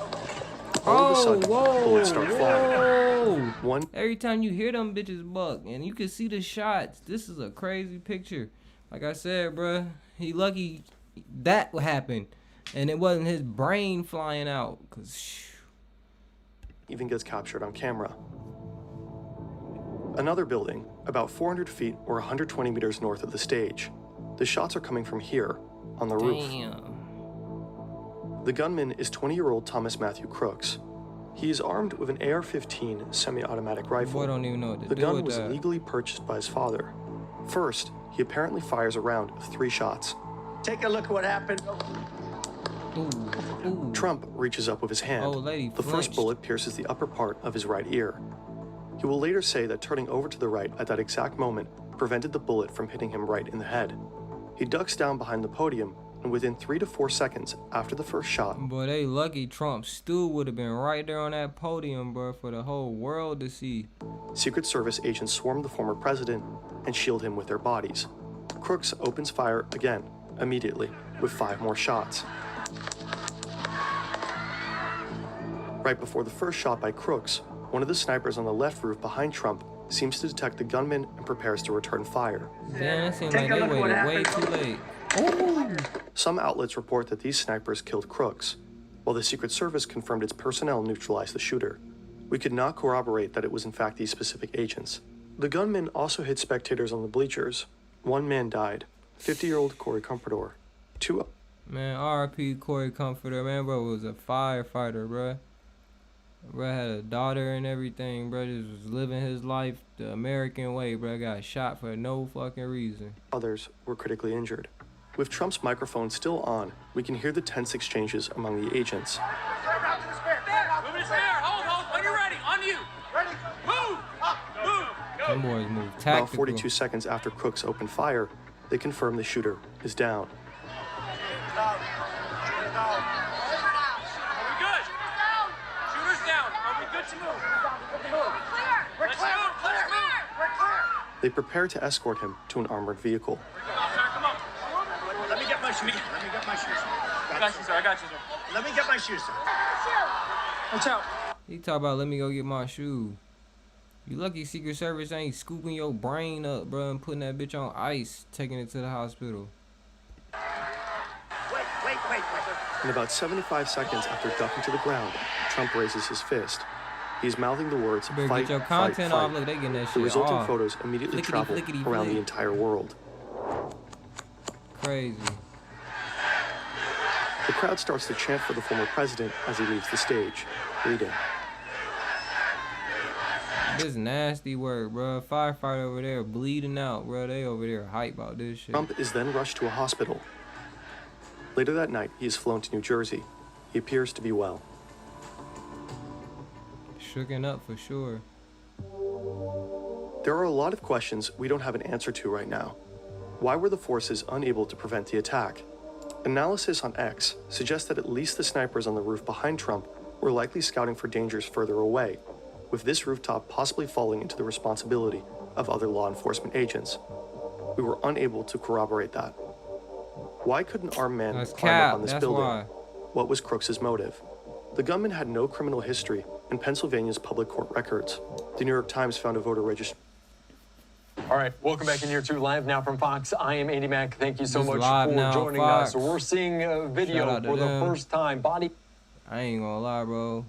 All of a sudden, bullets start flying. One. Every time you hear them bitches buck, and you can see the shots. This is a crazy picture. Like I said, bruh, he lucky that happened, and it wasn't his brain flying out. Even gets captured on camera. Another building, about 400 feet or 120 meters north of the stage. The shots are coming from here, on the roof. The gunman is 20-year-old Thomas Matthew Crooks. He is armed with an AR-15 semi-automatic rifle. Boy, don't even know what to the do gun with was that. legally purchased by his father. First, he apparently fires a round of 3 shots. Take a look at what happened. Trump reaches up with his hand. The first bullet pierces the upper part of his right ear. He will later say that turning over to the right at that exact moment prevented the bullet from hitting him right in the head. He ducks down behind the podium and within 3 to 4 seconds after the first shot, boy, they lucky Trump still would have been right there on that podium, bro, for the whole world to see. Secret Service agents swarmed the former president and shield him with their bodies. Crooks opens fire again, immediately, with 5 more shots. Right before the first shot by Crooks, one of the snipers on the left roof behind Trump seems to detect the gunman and prepares to return fire. Damn, it seemed like they waited way too late. Ooh. Some outlets report that these snipers killed Crooks, while the Secret Service confirmed its personnel neutralized the shooter. We could not corroborate that it was in fact these specific agents. The gunman also hit spectators on the bleachers. 1 man died, 50-year-old Corey Comforter. Man, RIP Corey Comforter, man, bro was a firefighter, bro. Bro had a daughter and everything, bro. Just was living his life the American way, bro. Got shot for no fucking reason. Others were critically injured. With Trump's microphone still on, we can hear the tense exchanges among the agents. Hold, when you're ready, on you. Ready, move, move. Them boys move tactical. About 42 seconds after Crooks opened fire, they confirm the shooter is down. They prepare to escort him to an armored vehicle. Come on. Let me get my shoes. I got you, sir. Let me get my shoes, sir. Watch out. He talk about let me go get my shoe. You lucky Secret Service ain't scooping your brain up, bro, and putting that bitch on ice, taking it to the hospital. Wait. In about 75 seconds after ducking to the ground, Trump raises his fist. He's mouthing the words, "Fight, get your content off. Look, they getting that shit The resulting off. photos immediately travel around the entire world. Crazy. The crowd starts to chant for the former president as he leaves the stage, bleeding. This nasty work, bro. Firefighter over there bleeding out, bro. They over there hype about this shit. Trump is then rushed to a hospital. Later that night, he is flown to New Jersey. He appears to be well. Shooken up for sure. There are a lot of questions we don't have an answer to right now. Why were the forces unable to prevent the attack? Analysis on X suggests that at least the snipers on the roof behind Trump were likely scouting for dangers further away, with this rooftop possibly falling into the responsibility of other law enforcement agents. We were unable to corroborate that. Why couldn't armed men climb up on this building? Why. What was Crooks' motive? The gunman had no criminal history in Pennsylvania's public court records. The New York Times found a voter registration. All right, welcome back in Year 2 Live now from Fox. I am Andy Mack. Thank you so much for joining us. So we're seeing a video for the first time. I ain't gonna lie, bro.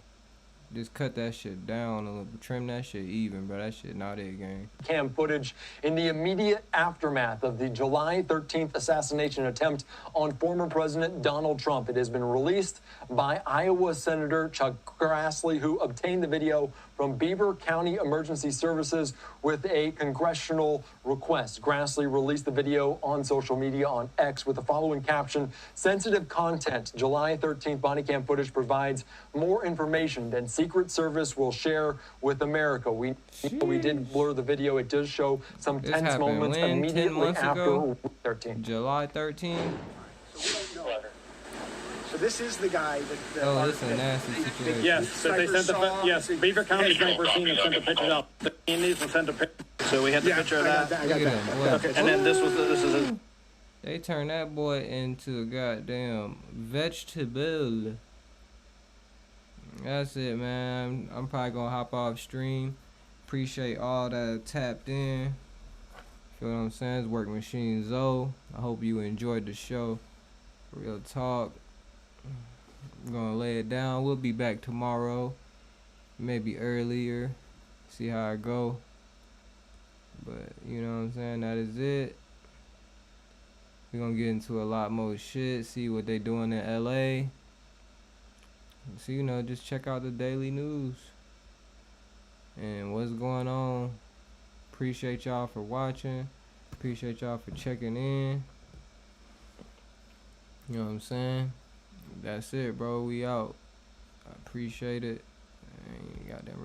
Just cut that shit down a little, trim that shit even, bro. That shit not it, gang. Cam footage in the immediate aftermath of the July 13th assassination attempt on former President Donald Trump. It has been released by Iowa Senator Chuck Grassley, who obtained the video from Beaver County Emergency Services with a congressional request. Grassley released the video on social media on X with the following caption: "Sensitive content. July 13th body cam footage provides more information than Secret Service will share with America." We did blur the video. It does show some tense moments immediately after 13. July 13th. So this is the guy that. Oh, this is a nasty situation. Yes, that they sent yes, Beaver County sniper team and sent the pictures out. The Indians and sent a picture. So we had the picture of that. I got that. Okay, and then this is a. They turned that boy into a goddamn vegetable. That's it, man. I'm probably gonna hop off stream. Appreciate all that tapped in. Feel what I'm saying? It's Work Machine Zoe. I hope you enjoyed the show. Real talk. I'm gonna lay it down. We'll be back tomorrow, maybe earlier. See how it go. But you know what I'm saying? That is it. We're gonna get into a lot more shit. See what they doing in LA. So you know, just check out the daily news and what's going on. Appreciate y'all for watching. Appreciate y'all for checking in. You know what I'm saying? That's it, bro. We out. I appreciate it. I ain't goddamn